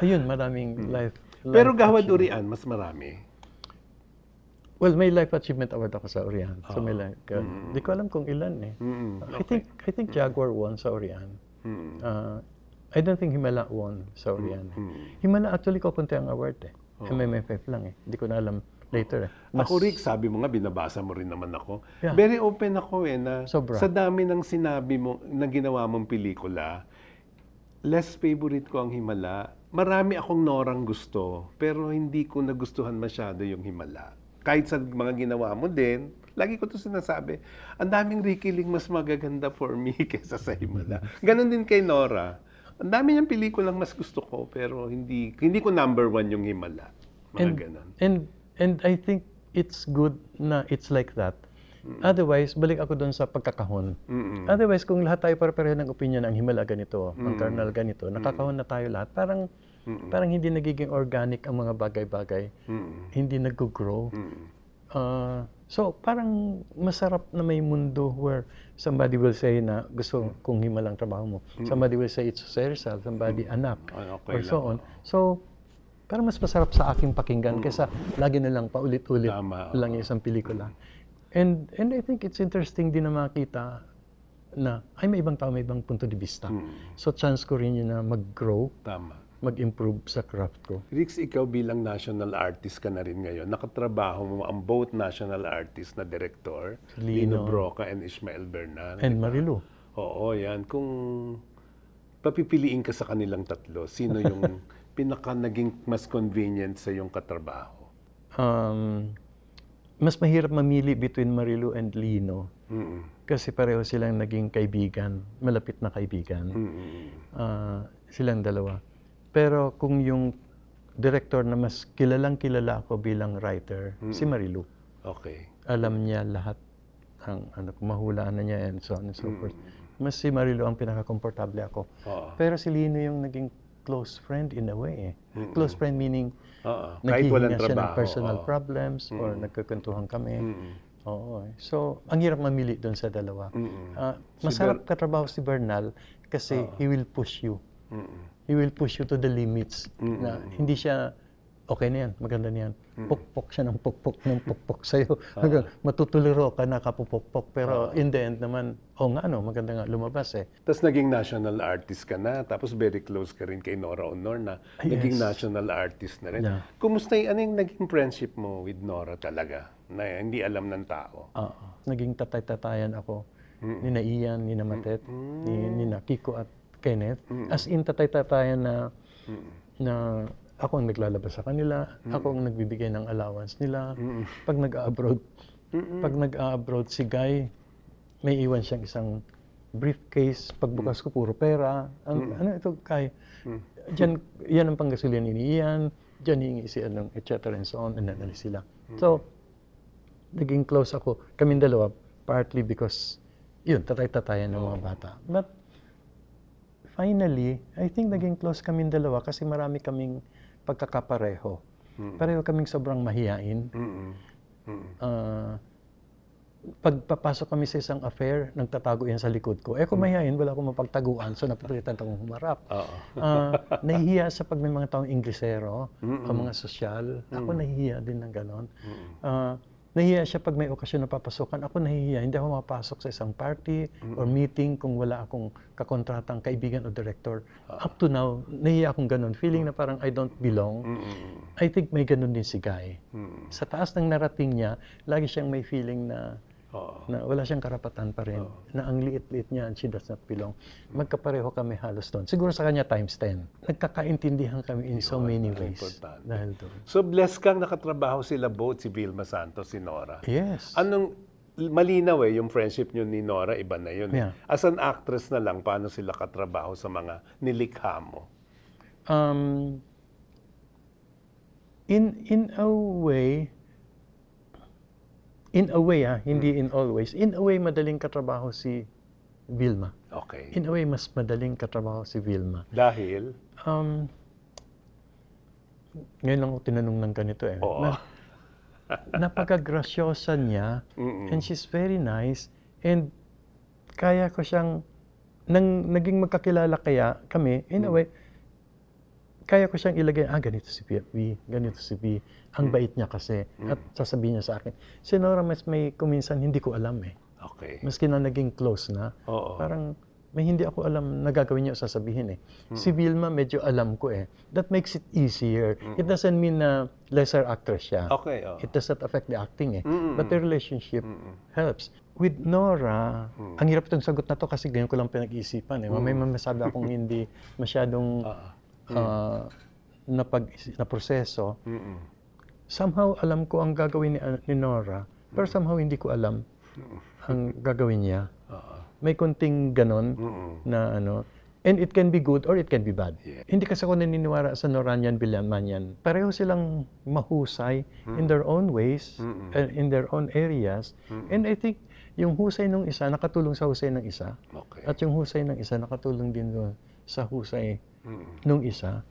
Ayun, maraming life pero Gawad Urian, mas marami. Well, may life achievement award ako sa Urian. So may life. Di ko alam kung ilan eh. I think Jaguar won sa Urian. I don't think Himala won. Sorry yan. Himala actually kukunti ang award eh. MMFF lang eh. Hindi ko na alam later eh. Ako, Rick, sabi mo nga, binabasa mo rin naman ako. Yeah. Very open ako na Sobra. sa dami ng sinabi mo, na ginawa mong pelikula, less favorite ko ang Himala. Marami akong Norang gusto, pero hindi ko nagustuhan masyado yung Himala. Kahit sa mga ginawa mo din, lagi ko to sinasabi, ang daming Ricky Ling mas magaganda for me kaysa sa Himala. Ganon din kay Nora. Ang dami niyang pelikulang mas gusto ko, pero hindi ko number 1 yung Himala. Mga ganon. And I think it's good na it's like that. Otherwise, balik ako doon sa pagkakahon. Otherwise, kung lahat tayo pare-pareho ng opinion, ang Himala ganito, ang Colonel ganito, nakakahon na tayo lahat, parang hindi nagiging organic ang mga bagay-bagay. Hindi nag-grow. So, parang masarap na may mundo where somebody will say na gusto kong Himalang trabaho mo. Somebody will say it's Rizal, somebody anak, Okay or so on. So, parang mas masarap sa aking pakinggan kaysa lagi na lang paulit-ulit lang yung isang pelikula. And I think it's interesting din na makita na ay may ibang tao, may ibang punto de vista. So, chance ko rin yun na mag-grow. Tama. Mag-improve sa craft ko. Rix, ikaw bilang national artist ka na rin ngayon. Nakatrabaho mo ang both national artist na director, Lino Broca and Ishmael Bernal. And Marilu. Oo, yan. Kung papipiliin ka sa kanilang tatlo, sino yung pinaka naging mas convenient sa yung katrabaho? Mas mahirap mamili between Marilu and Lino. Kasi pareho silang naging kaibigan, malapit na kaibigan. Silang dalawa. Pero kung yung director na mas kilalang kilala ako bilang writer, si Marilu. Okay. Alam niya lahat ang mahulaan na niya and so on and so forth. Mas si Marilu ang pinaka-komportable ako. Pero si Lino yung naging close friend in a way. Close friend meaning naghihinga siya ng personal problems or nagkakwentuhan kami. So, ang hirap mamili doon sa dalawa. Masarap katrabaho si Bernal kasi he will push you. He will push you to the limits. Na hindi siya, okay na yan, maganda na yan. Pukpok siya ng pukpok sa'yo. Matutuliro ka na kapupukpok. Pero in the end naman, maganda nga lumabas eh. Tapos naging national artist ka na, tapos very close ka rin kay Nora Honor na naging national artist na rin. Yeah. Kumusta yung naging friendship mo with Nora talaga, na hindi alam ng tao? Naging tatay-tatayan ako. Ni na Ian, ni na Matet, ni na Kiko at Kenneth. As in tatay-tatayan na ako ang naglalabas sa kanila, ako ang nagbibigay ng allowance nila. Pag nag-abroad si Guy, may iwan siyang isang briefcase. Pagbukas ko, puro pera. Ano ito, Guy? Yan ang panggasolina ni Ian. Diyan hihingi si anong, etc. and so on. And nanalis sila. So, naging close ako. Kaming dalawa, partly because, yun, tatay-tatayan ng mga bata. But, finally, I think naging close kaming dalawa kasi marami kaming pagkakapareho. Pareho kaming sobrang mahiyain. Pag papasok kami sa isang affair, nagtatago yan sa likod ko. Kung mahihain, wala akong mapagtaguan, so napapalitan akong humarap. Nahihiya sa pag may mga taong Inglesero, o mga sosyal. Ako nahihiya din ng ganon. Nahihiya siya pag may okasyon na papasukan. Ako nahihiya. Hindi ako mapasok sa isang party or meeting kung wala akong kakontratang kaibigan o director. Up to now, nahihiya akong ganun. Feeling na parang I don't belong. I think may ganun din si Guy. Sa taas ng narating niya, lagi siyang may feeling na wala siyang karapatan pa rin. Na ang liit-liit niya and she does not belong. Magkapareho kami halos doon. Siguro sa kanya times 10. Nagkakaintindihan kami in so many ways. Dahil doon. So, blessed kang nakatrabaho sila both, si Vilma Santos, si Nora. Yes. Anong, malinaw yung friendship nyo ni Nora, iba na yun. Yeah. As an actress na lang, paano sila katrabaho sa mga nilikha mo? In a way, hindi in all ways. In a way, madaling katrabaho si Vilma. Okay. In a way, mas madaling katrabaho si Vilma. Dahil? Ngayon lang ako tinanong ng ganito eh. Napakagrasyosa niya and she's very nice and kaya ko siyang, naging magkakilala kaya kami, in a way, kaya ko siyang ilagay, ganito si V, ganito si V. Ang bait niya kasi. At sasabihin niya sa akin. Si Nora, mas may kuminsan hindi ko alam eh. Okay. Maski na naging close na, parang may hindi ako alam na gagawin niya o sasabihin eh. Si Vilma, medyo alam ko eh. That makes it easier. It doesn't mean na lesser actress siya. Okay, oh. It does not affect the acting eh. But the relationship helps. With Nora, ang hirap itong sagot na to kasi ganyan ko lang pinag-iisipan eh. May masabi akong hindi masyadong naproseso. Somehow alam ko ang gagawin ni Nora, pero somehow hindi ko alam ang gagawin niya. May konting ganon na ano. And it can be good or it can be bad. Hindi kasi ako naniniwala sa Noranian Villamanian. Pareho silang mahusay in their own ways, in their own areas. And I think yung husay ng isa nakatulong sa husay ng isa. Okay. At yung husay ng isa nakatulong din doon sa husay ng isa.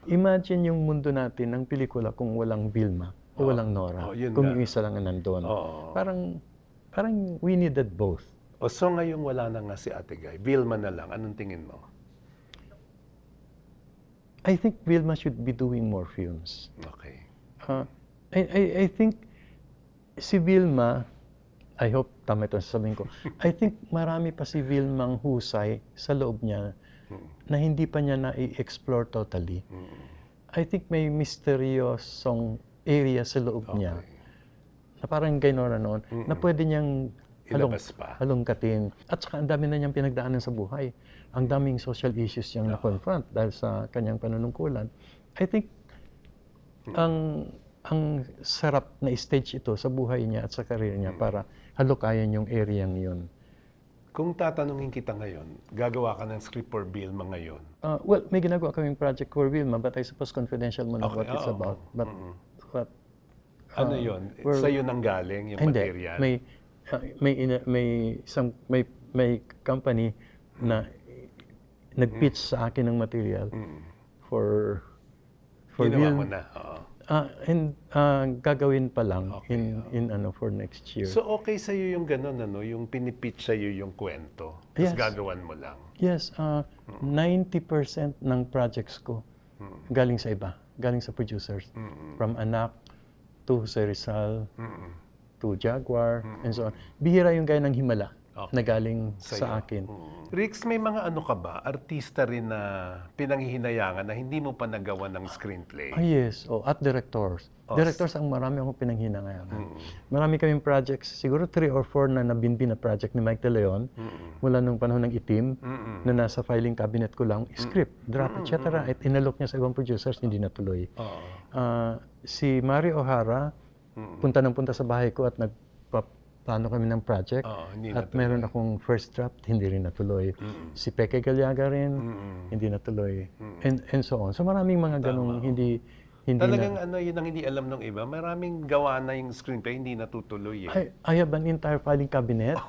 Imagine yung mundo natin ng pelikula kung walang Vilma o walang Nora. Kung yung isa lang nandun. Parang we needed both. O so ngayong wala na nga si Ate Guy, Vilma na lang, anong tingin mo? I think Vilma should be doing more films. Okay. I think si Vilma, I hope tama ito sasabihin ko, I think marami pa si Vilmang husay sa loob niya na hindi pa niya na-explore totally. I think may misteryosong area sa loob niya na parang gay Nora noon, na pwede niyang halongkatin. At saka ang dami na niyang pinagdaanan sa buhay. Ang daming social issues niyang na-confront dahil sa kanyang panunungkulan. I think ang sarap na stage ito sa buhay niya at sa career niya para halukayan yung area yun. Kung tatanungin kita ngayon, gagawa ka ng script for Vilma ngayon? Well, may ginagawa kaming project for Vilma, but I suppose confidential muna what it's about. But ano yun? Sa'yo nang galing yung material? May company na nag-pitch sa akin ng material for Ginawa mo na? Gagawin pa lang for next year. So okay sa'yo yung gano'n, yung pinipitch sa'yo yung kwento, tapos gagawan mo lang? Yes, 90% ng projects ko galing sa iba, galing sa producers. From Anak to Jose Rizal, to Jaguar, and so on. Bihira yung gaya ng Himala na galing sa akin. Rix, may mga ano ka ba, artista rin na pinanghihinayangan na hindi mo pa nagawa ng screenplay? Yes, at directors. Directors ang marami akong pinanghihinayangan. Marami kaming projects, siguro 3 or 4 na nabinbin na project ni Mike De Leon, mula nung panahon ng Itim, na nasa filing cabinet ko lang, script, draft, etc. At inalok niya sa ibang producers, hindi natuloy. Si Mario O'Hara, punta sa bahay ko at nagpaplano kami ng project. At meron akong first draft, hindi rin natuloy. Si Peke Galiaga rin, hindi natuloy. And so on. So maraming mga ganong hindi talagang yun ang hindi alam ng iba. Maraming gawa na yung screenplay, hindi natutuloy eh. I have an entire filing cabinet.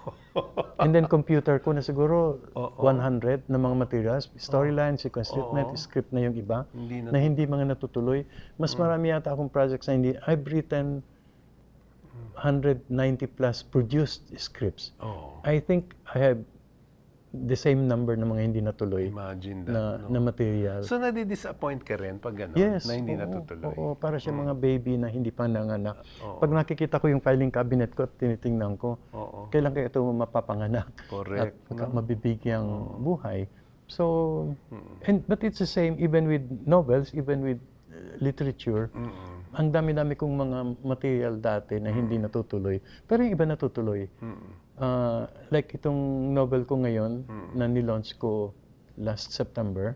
And then computer ko na siguro 100 na mga materials, storyline, sequence treatment, script na yung iba, na hindi mga natutuloy. Mas marami yata akong projects na hindi. I've written 190 plus produced scripts. I think I have the same number ng mga hindi natuloy. Imagine that, na material. So nadi-disappoint ka rin pag gano'n, na hindi natutuloy? Oo, para siya mga baby na hindi pa nanganak. Pag nakikita ko yung filing cabinet ko at tinitingnan ko, kailan kaya ito mapapanganak? Correct. At mabibigyang buhay. So, but it's the same even with novels, even with literature. Ang dami-dami kong mga material dati na hindi natutuloy. Pero yung iba natutuloy. Like itong novel ko ngayon na nilaunch ko last September,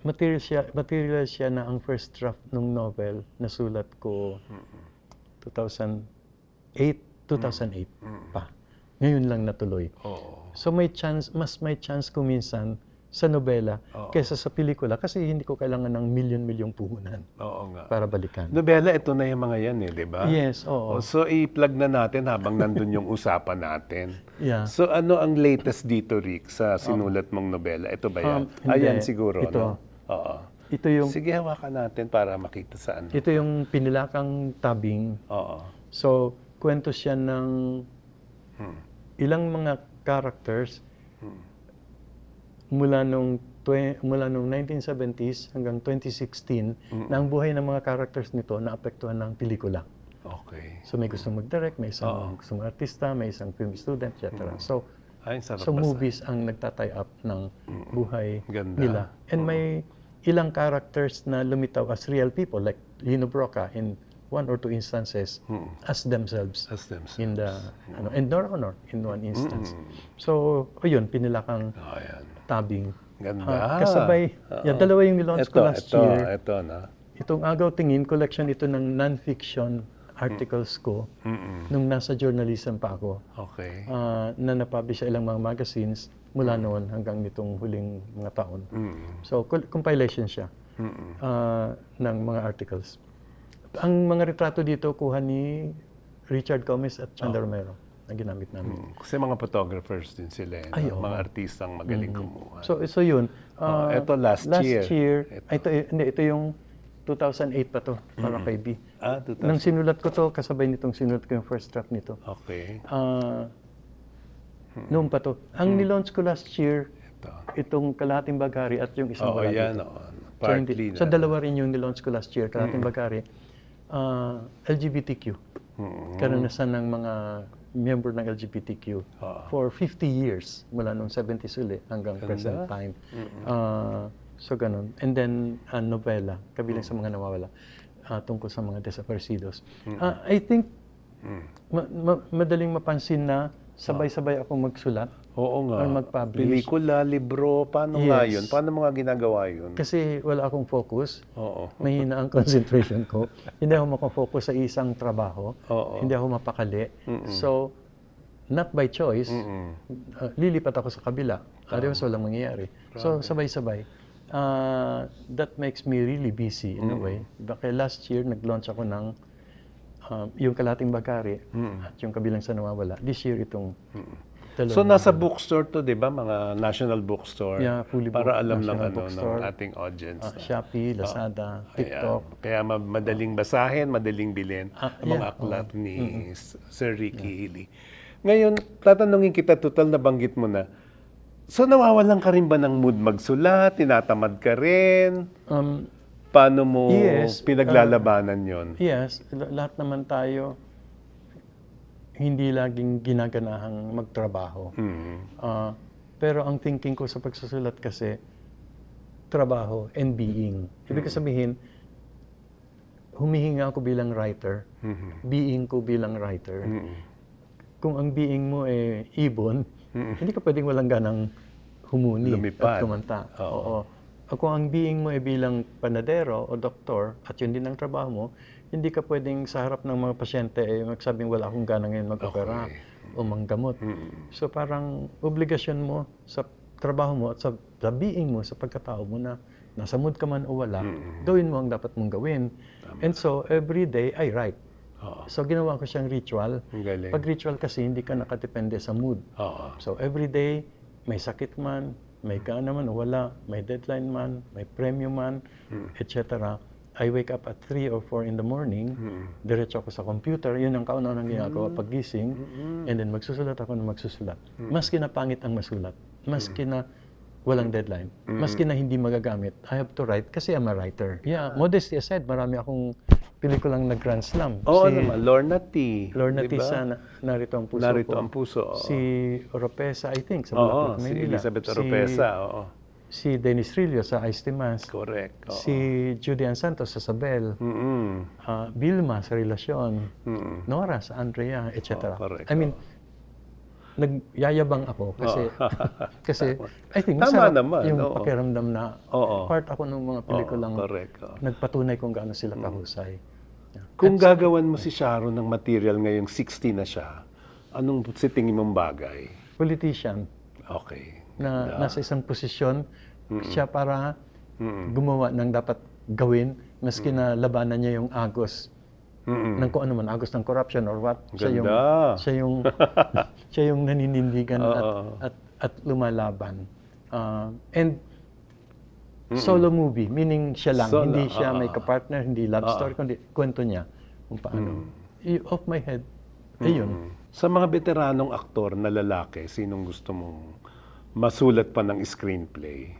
material siya na ang first draft ng novel na sulat ko 2008 pa. Ngayon lang natuloy. So mas may chance ko minsan sa nobela kaysa sa pelikula kasi hindi ko kailangan ng milyon-milyong puhunan para balikan. Nobela, ito na yung mga yan di ba? Yes, oo. So i-plug na natin habang nandun yung usapan natin. Yeah. So ano ang latest dito, Rick, sa sinulat mong nobela? Ito ba yan? Ayan siguro. Ito. Ito yung... Sige, hawakan natin para makita saan. Ito yung Pinilakang Tabing. So, kwento siya ng ilang mga characters mula nung 1970s hanggang 2016 na ang buhay ng mga characters nito naapektuhan ng pelikula. Okay. So may gustong mag-direct, may isang gustong artista, may isang film student, etc. So Ay, sarap So basa. movies ang nagtatay up ng buhay Ganda. nila. And may ilang characters na lumitaw as real people like Lino Broca in 1 or 2 instances as themselves As themselves. in the and Nora Honor in 1 instance. So ayun, pinilakang Ayan. tabing. Ganda. Kasabay, dalawa yung nilaunch ko last year. Ito, na. Itong Agaw Tingin, collection ito ng non-fiction articles ko nung nasa journalism pa ako. Okay. Na napublish sa ilang mga magazines mula noon hanggang nitong huling mga taon. So, compilation siya ng mga articles. Ang mga retrato dito kuha ni Richard Gomez at Chanda Romero na ginamit namin. Kasi mga photographers din sila. Ay, oo. Mga artistang magaling kumuha. So yun. Ito last year. Ito yung 2008 pa to, para kay B. 2000. Nang sinulat ko to, kasabay nitong sinulat ko yung first draft nito. Okay. Noon pa to. Ang nilaunch ko last year, Ito. itong Kalahating Bagari at yung isang Oo, wala yan. dito. So, Partly so dalawa rin yung nilaunch ko last year, Kalahating Bagari. LGBTQ. Karanasan ng mga member ng LGBTQ for 50 years, mula noong 70s uli hanggang present time. So ganun. And then, novela, kabilang sa mga nawawala, tungkol sa mga desaparecidos. I think, madaling mapansin na sabay-sabay akong magsulat Oo nga. or mag-publish. Pelikula, libro, paano nga yun? Paano mo nga ginagawa yun? Kasi wala akong focus. Oo. Mahina ang concentration ko. Hindi ako makafocus sa isang trabaho. Oo. Hindi ako mapakali. So, not by choice, lilipat ako sa kabila. Otherwise, walang mangyayari. So, sabay-sabay. That makes me really busy in a way. Kaya last year, nag-launch ako ng yung Kalahating Bagari at yung Kabilang sa Nawawala. This year, itong dalawa. So nasa bookstore to, 'di ba? Mga national bookstore. Yeah, fully para booked alam ng national ng bookstore. ating audience. Shopee, Lazada, TikTok. Kaya madaling basahin, madaling bilhin ang mga yeah, aklat ni Sir Ricky Hilly. Ngayon, tatanungin kita, total nabanggit mo na. So nawawalan ka rin ba ng mood magsulat? Tinatamad ka rin? Paano mo Yes, pinaglalabanan yon? Yes, lahat naman tayo hindi laging ginaganahang magtrabaho. Pero ang thinking ko sa pagsusulat kasi, trabaho and being. Ibig sabihin, humihinga ako bilang writer, being ko bilang writer. Kung ang being mo ibon, hindi ka pwedeng walang ganang humuni Lumipad. at kumanta. Oo. Kung ang being mo bilang panadero o doktor at yun din ang trabaho mo, hindi ka pwedeng sa harap ng mga pasyente magsabing wala akong gana ngayon mag-opera o manggamot. So parang obligasyon mo sa trabaho mo at sa being mo, sa pagkatao mo na nasa mood ka man o wala, gawin mo ang dapat mong gawin. And so every day I write. So ginawa ko siyang ritual. Ang galing. Pag ritual kasi hindi ka nakadepende sa mood. So every day, may sakit man, may gana man o wala, may deadline man, may premyo man, etc. I wake up at 3 or 4 in the morning, diretso ako sa computer, yun ang kauna-unang ginagawa paggising, and then magsusulat ako ng magsusulat. Maski na pangit ang masulat, maski na walang deadline, maski na hindi magagamit, I have to write kasi I'm a writer. Yeah, modesty aside, marami akong pelikulang nag-Grand Slam. Oo naman, Lorna T. Lorna T. diba? sa Narito ang Puso Narito Ko. ang Puso. Si Oropesa, I think, sa Oo, Bulaklak, si Maynila. Elizabeth Oropesa. Oo. Si Dennis Trillo sa Ice Timas. Correct. Oo. Si Julian Santos sa Sabel. Vilma sa Relasyon. Nora sa Andrea, etc. correct. I mean, nagyayabang ako kasi kasi I think Tama masarap naman, yung oo. pakiramdam na part ako ng mga pelikulang correct. nagpatunay kung gaano sila kahusay. Yeah. Kung gagawan mo si Sharon ng material ngayong 60 na siya, anong sa tingin mong bagay? Politician Okay. na nasa isang posisyon siya para gumawa ng dapat gawin maski na labanan niya yung agos ng kung ano man, agos ng corruption or what. Ganda. Siya yung naninindigan at lumalaban. And solo movie, meaning siya lang, Solo, hindi siya may kapartner, hindi love story, kundi kwento niya kung paano. Off my head, ayun. Sa mga veteranong aktor na lalaki, sinong gusto mong masulat pa ng screenplay?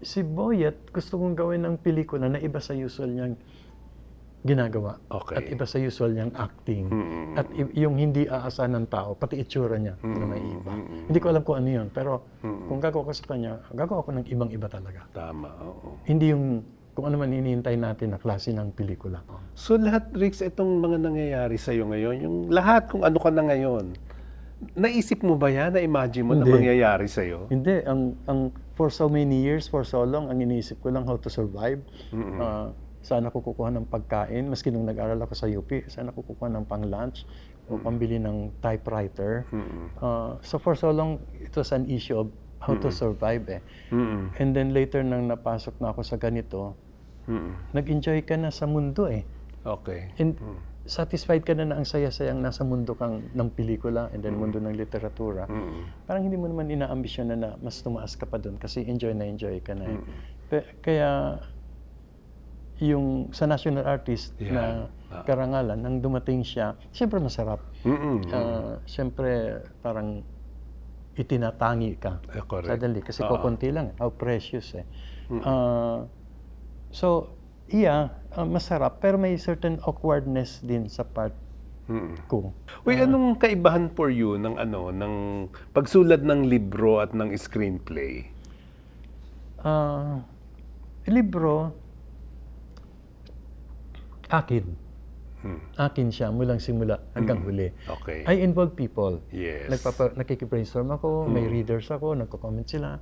Si Boyet, gusto kong gawin ng pelikula na iba sa usual niyang ginagawa. Okay. At iba sa usual niyang acting. At yung hindi aasahan ng tao, pati itsura niya na may iba. Hindi ko alam kung ano yun, pero kung gagawa ko sa kanya, gagawa ko ng ibang-iba talaga. Tama, oo. Hindi yung kung ano man hinihintay natin na klase ng pelikula. So lahat, Rix, itong mga nangyayari sa'yo ngayon, yung lahat kung ano ka na ngayon, naisip mo ba yan? Na-imagine mo na Hindi. mangyayari sa'yo? Hindi, ang for so many years, for so long, ang iniisip ko lang how to survive. Saan ako kukuha ng pagkain, maski nung nag-aral ako sa UP, saan ako kukuha ng pang-lunch o pambili ng typewriter. So for so long, it was an issue of how to survive eh. And then later nang napasok na ako sa ganito, nag-enjoy ka na sa mundo eh. Okay. And satisfied ka na ang saya-sayang nasa mundo kang ng pelikula and then mundo ng literatura. Parang hindi mo naman inaambisyon na mas tumaas ka pa doon kasi enjoy ka na eh. Kaya yung sa national artist na karangalan, nang dumating siya, siyempre masarap. Siyempre parang itinatangi ka. Suddenly, kasi kukunti lang. How precious eh. So, masarap, pero may certain awkwardness din sa part ko. Uy, anong kaibahan for you ng pagsulat ng libro at ng screenplay? Libro, akin. Akin siya mulang simula hanggang huli. Okay. I involve people. Yes. Nakiki-brainstorm ako, may readers ako, nagko-comment sila,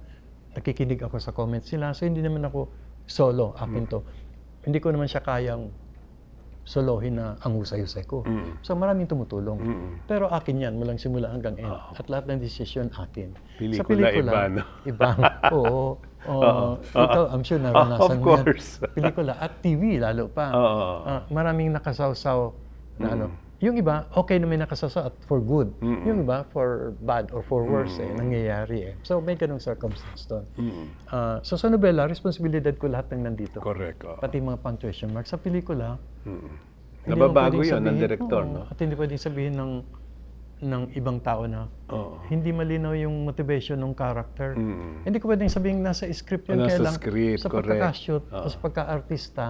nakikinig ako sa comments sila. So hindi naman ako solo, akin to. Hindi ko naman siya kayang solohin na ang husay-husay ko. So maraming tumutulong. Pero akin yan mulang simula hanggang end. At lahat ng desisyon akin. Sa pelikula, iba, no? Iba. Oo. Ikaw, I'm sure naranasan mo yan. Pelikula at TV lalo pa. Maraming nakasawsaw na ano. Yung iba, okay na may nakasawsaw at for good. Yung iba, for bad or for worse nangyayari eh. So may ganung circumstance doon. So sa nobela, responsibilidad ko lahat ng nandito. Correct. Pati mga punctuation marks. Sa pelikula, nababago yun ng director, no? At hindi pwedeng sabihin ng ibang tao na hindi malinaw yung motivation ng character. Hindi ko pwedeng sabihin nasa script yun. Nasa Kailang script, sa pagkakashoot o sa pagka-artista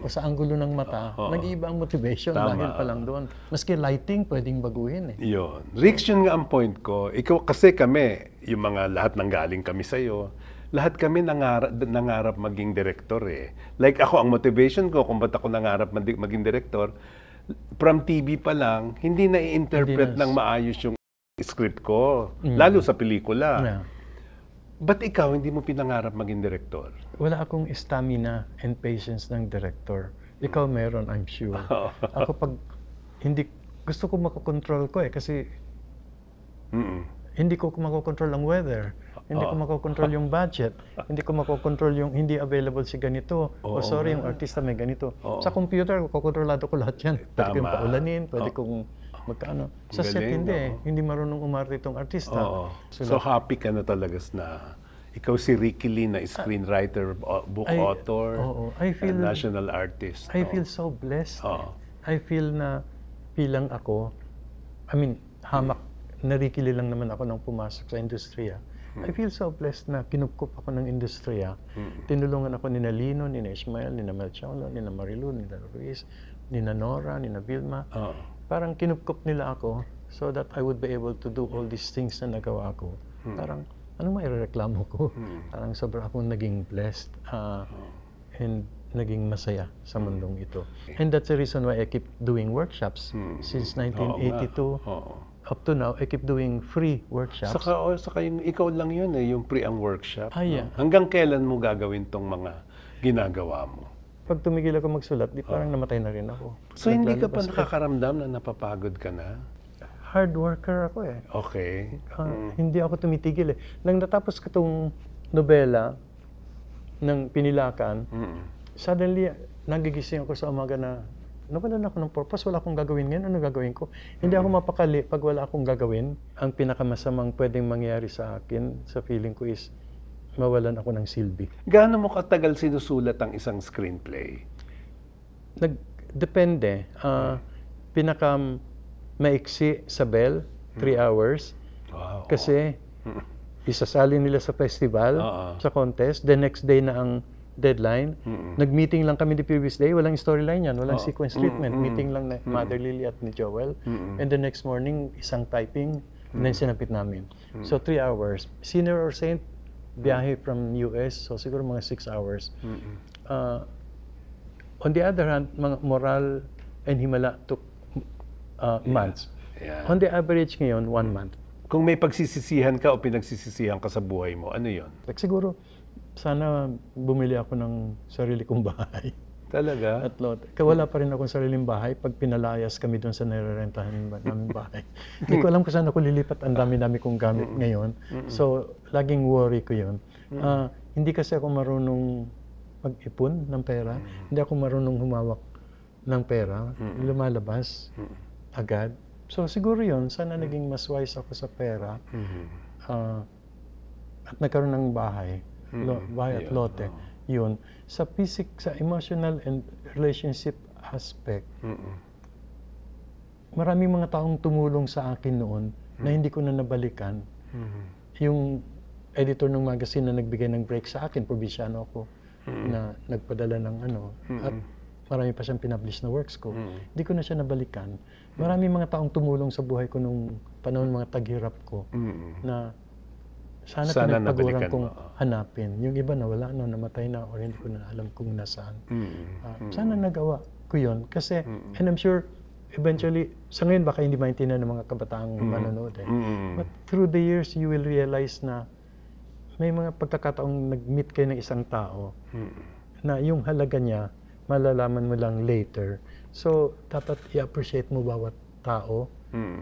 o sa anggulo ng mata, nag-iiba ang motivation dahil pa lang doon. Maski lighting, pwedeng baguhin eh. Yun. Rix, yun nga ang point ko. Ikaw, kasi kami, yung mga lahat nang galing kami sa'yo, lahat kami nangarap maging director eh. Like ako, ang motivation ko kung ba't ako nangarap maging director, from TV pa lang, hindi na i-interpret ng maayos yung script ko. Lalo sa pelikula. Ba't ikaw, hindi mo pinangarap maging director? Wala akong stamina and patience ng director. Ikaw meron, I'm sure. Ako pag hindi, gusto ko makokontrol ko eh, kasi hindi ko makokontrol ang weather. Hindi ko makokontrol yung budget. Hindi ko makokontrol yung hindi available si ganito. Sorry, yung artista may ganito. Sa computer, kontrolado ko lahat yan. Pwede kong paulanin, pwede kong magkano. Sa set hindi hindi marunong umarte itong artista. So happy ka na talaga na ikaw si Ricky Lee na screenwriter, book author, and national artist. I feel so blessed. I feel na bilang ako, I mean, hamak, narikili lang naman ako nang pumasok sa industriya. I feel so blessed na kinupkup ako ng industriya. Tinulungan ako ni Lino, ni Ishmael, ni Melcholo, ni Marilu, ni Ruiz, ni Nora, ni Vilma. Parang kinupkup nila ako so that I would be able to do all these things na nagawa ko. Parang, ano mairereklamo ko? Parang sobra akong naging blessed and naging masaya sa mundong ito. And that's the reason why I keep doing workshops since 1982. Up to now, I keep doing free workshops. Saka yung ikaw lang yun yung free ang workshop. Yeah. Hanggang kailan mo gagawin tong mga ginagawa mo? Pag tumigil ako magsulat, parang namatay na rin ako. So hindi ka pa nakakaramdam na napapagod ka na? Hard worker ako eh. Okay. Hindi ako tumitigil eh. Nang natapos ko itong nobela ng Pinilakan, suddenly, nagigising ako sa umaga na nawalan ako ng purpose, wala akong gagawin ngayon, ano gagawin ko? Hindi ako mapakali pag wala akong gagawin. Ang pinakamasamang pwedeng mangyari sa akin, sa feeling ko is, mawalan ako ng silbi. Gaano mo katagal sinusulat ang isang screenplay? Depende. Pinaka-maiksi sa Bell, 3 hours. Wow. Kasi, isasali nila sa festival, sa contest. The next day na ang deadline. Nag-meeting lang kami the previous day, walang storyline yan, walang sequence treatment. Meeting lang na Mother Lily at ni Joel. And the next morning, isang typing, and then sinapit namin. So 3 hours. Sinner or Saint, biyahe from US, so siguro mga 6 hours. On the other hand, mga Moral and Himala took months. Yeah. On the average ngayon, 1 month. Kung may pagsisisihan ka o pinagsisisihan ka sa buhay mo, ano yon? Like, siguro, sana bumili ako ng sarili kong bahay. Talaga? At lot. Wala pa rin akong sariling bahay pag pinalayas kami doon sa nirerentahan namin bahay. Hindi ko alam kung saan ako lilipat. Ang dami-dami kong gamit ngayon. So, laging worry ko yun. Hindi kasi ako marunong mag-ipon ng pera. Hindi ako marunong humawak ng pera. Lumalabas agad. So, siguro yun. Sana naging mas wise ako sa pera. At nagkaroon ng bahay. Bahay at lote. Yun. Sa emotional and relationship aspect, maraming mga taong tumulong sa akin noon na hindi ko na nabalikan. Yung editor ng magazine na nagbigay ng break sa akin, probinsyano ako, na nagpadala ng at marami pa siyang pinablish na works ko. Hindi ko na siya nabalikan. Maraming mga taong tumulong sa buhay ko nung panahon mga taghirap ko na sana pinagpaguran kong hanapin. Yung iba nawala na, namatay na, or hindi ko na alam kung nasaan. Sana nagawa ko yun. Kasi, and I'm sure, eventually, sa ngayon baka hindi maintindihan ng mga kabataang manonood. But through the years, you will realize na may mga pagkakataong nag-meet kayo ng isang tao na yung halaga niya, malalaman mo lang later. So, dapat i-appreciate mo bawat tao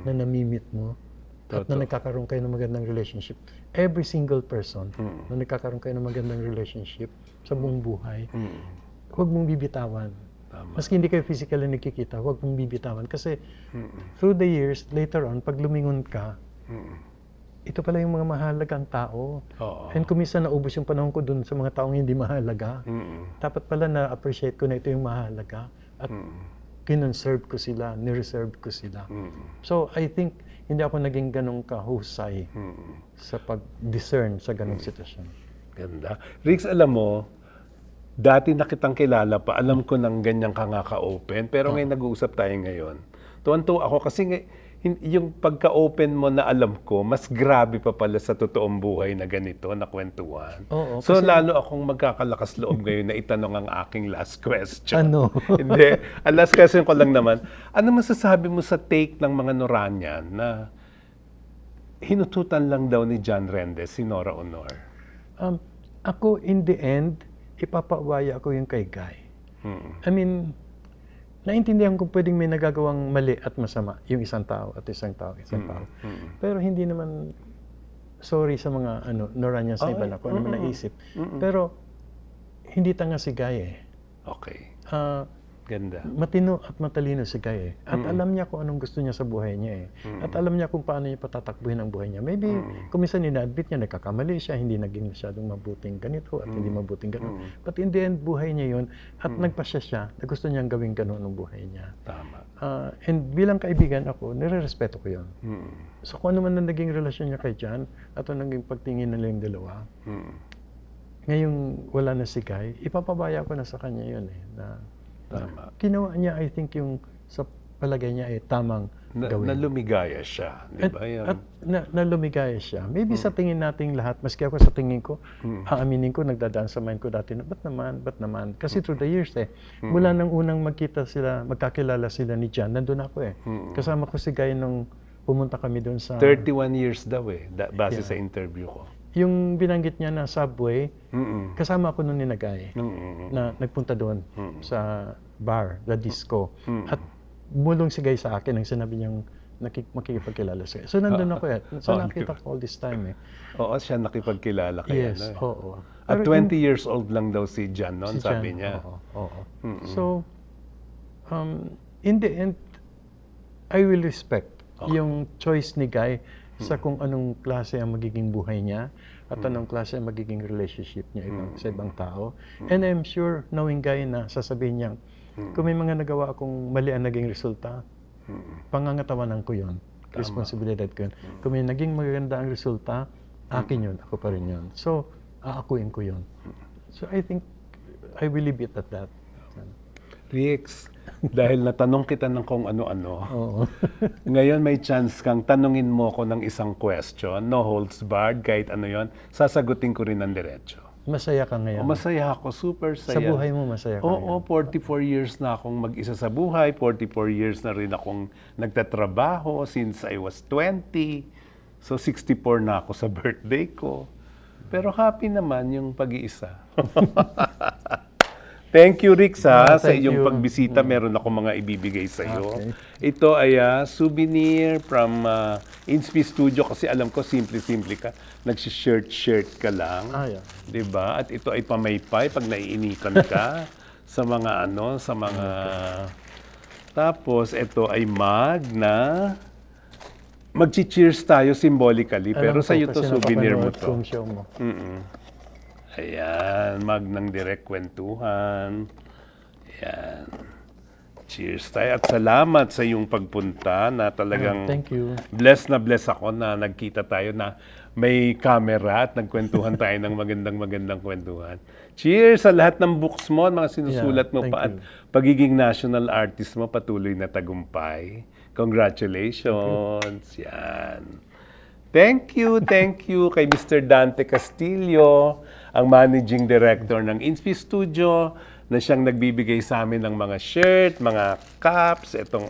na nami-meet mo. At na nagkakaroon kayo ng magandang relationship. Every single person na nagkakaroon kayo ng magandang relationship sa buong buhay, huwag mong bibitawan. Maski hindi kayo physically nagkikita, huwag mong bibitawan. Kasi through the years, later on, pag lumingon ka, ito pala yung mga mahalagang tao. And kung minsan naubos yung panahon ko dun sa mga taong hindi mahalaga, dapat pala na-appreciate ko na ito yung mahalaga. At kinonserve ko sila, nireserve ko sila. So I think, hindi ako naging ganong kahusay sa pag-discern sa ganong sitwasyon. Ganda. Riggs, alam mo, dati na kitang kilala pa, alam ko nang ganyan ka nga ka-open, pero ngayon nag-uusap tayo ngayon. Tuwan-tuwa ako kasi yung pagka-open mo na alam ko, mas grabe pa pala sa totoong buhay na ganito, na kwentuhan. So kasi, lalo akong magkakalakas loob ngayon na itanong ang aking last question. Ano? Hindi. Ang last question ko lang naman, ano masasabi mo sa take ng mga Noranian na hinututan lang daw ni John Rendes si Nora Honor? Ako, in the end, ipapawaya ako yung kay Guy. I mean, naintindihan ko pwedeng may nagagawang mali at masama yung isang tao at isang tao. Pero hindi naman sorry sa mga Noranians na iba na kung ano man naisip. Pero hindi tanga si Guy eh. Okay. Ganda. Matino at matalino si Guy eh. At alam niya kung anong gusto niya sa buhay niya eh. At alam niya kung paano niya patatakbuhin ang buhay niya. Maybe kung minsan ina-admit niya nagkakamali siya, hindi naging masyadong mabuting ganito at hindi mabuting ganito. But in the end, buhay niya yun. At nagpasya siya na gusto niyang gawin gano'n ang buhay niya. Tama. And bilang kaibigan ako, nire-respeto ko yun. So kung ano man ang naging relasyon niya kay John at ang naging pagtingin nila yung dalawa, ngayong wala na si Guy, ipapabaya ko na sa kanya yun eh. Tama. Ginawa niya, I think, yung sa palagay niya ay tamang gawin. Na lumigaya siya, di ba? At na lumigaya siya. Maybe sa tingin nating lahat, maski ako sa tingin ko, aaminin ko, nagdadaan sa mind ko dati na, ba't naman? Kasi through the years mula nang unang magkakilala sila ni John, nandun ako eh. Kasama ko si Guy nung pumunta kami doon sa... 31 years daw eh, base sa interview ko. Yung binanggit niya na subway, kasama ako noon ni Nagay na nagpunta doon sa bar, the disco. At bulong si Guy sa akin ang sinabi niyang makikipagkilala siya. So nandun ako eh. So nakita ko all this time eh. Oo, siya nakipagkilala kaya yes, oo. At 20 years old lang daw si John noon, si sabi niya. Oo. So, in the end, I will respect yung choice ni Guy sa kung anong klase ang magiging buhay niya at anong klase ang magiging relationship niya sa ibang tao. And I'm sure, knowing Guy na sasabihin niya, kung may mga nagawa akong mali ang naging resulta, pangangatawanan ko yun. Responsibilidad ko yun. Kung may naging maganda ang resulta, akin yun, ako pa rin yun. So, aakuin ko yun. So I think I will leave it at that. Rix, dahil natanong kita ng kung ano-ano, Oo. ngayon may chance kang tanungin mo ko ng isang question, no holds barred, kahit ano yon, sasagutin ko rin ng diretso. Masaya ka ngayon. Masaya ako, super saya. Sa buhay mo, masaya ka Oo, 44 years na akong mag-isa sa buhay, 44 years na rin akong nagtatrabaho since I was 20. So 64 na ako sa birthday ko. Pero happy naman yung pag-iisa. Thank you, Rix, sa Thank iyong you. pagbisita. Meron ako mga ibibigay sa iyo. Okay. Ito ay souvenir from Inspi Studio kasi alam ko simple-simple ka. Nagsi-shirt ka lang. Yeah. 'Di ba? At ito ay pamaypay pag naiinitan ka sa mga sa mga Tapos ito ay mug na magchi-cheers tayo symbolically, pero sa iyo to souvenir mo to. Show mo. Ayan, mug ng Direct Kwentuhan. Ayan. Cheers tayo at salamat sa iyong pagpunta na talagang Thank you. blessed na blessed ako na nagkita tayo na may camera at nagkwentuhan tayo ng magandang kwentuhan. Cheers sa lahat ng books mo, mga sinusulat mo thank pa at you. pagiging national artist mo patuloy na tagumpay. Congratulations. Yan. Thank you kay Mr. Dante Castillo, ang Managing Director ng Inspi Studio, na siyang nagbibigay sa amin ng mga shirt, mga caps, itong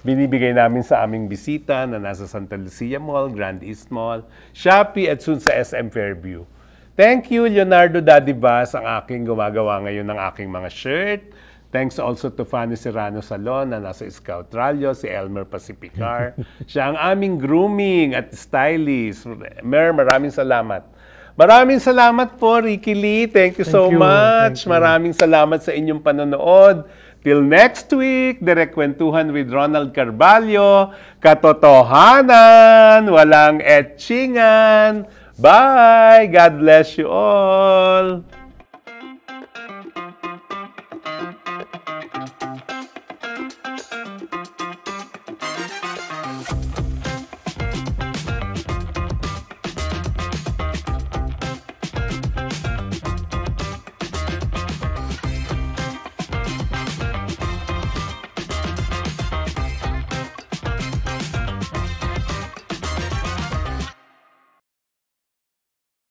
binibigay namin sa aming bisita na nasa Santa Lucia Mall, Grand East Mall, Shopee at soon sa SM Fairview. Thank you, Leonardo Dadibas, ang aking gumagawa ngayon ng aking mga shirt. Thanks also to Fanny Serrano Salon na nasa Scout Rallo, si Elmer Pacificar. Siya ang aming grooming at stylist. Maraming salamat. Maraming salamat po, Ricky Lee. Thank you so much. Thank you. Maraming salamat sa inyong panonood. Till next week, Direct Kwentuhan with Ronald Carballo. Katotohanan, walang etchingan. Bye! God bless you all!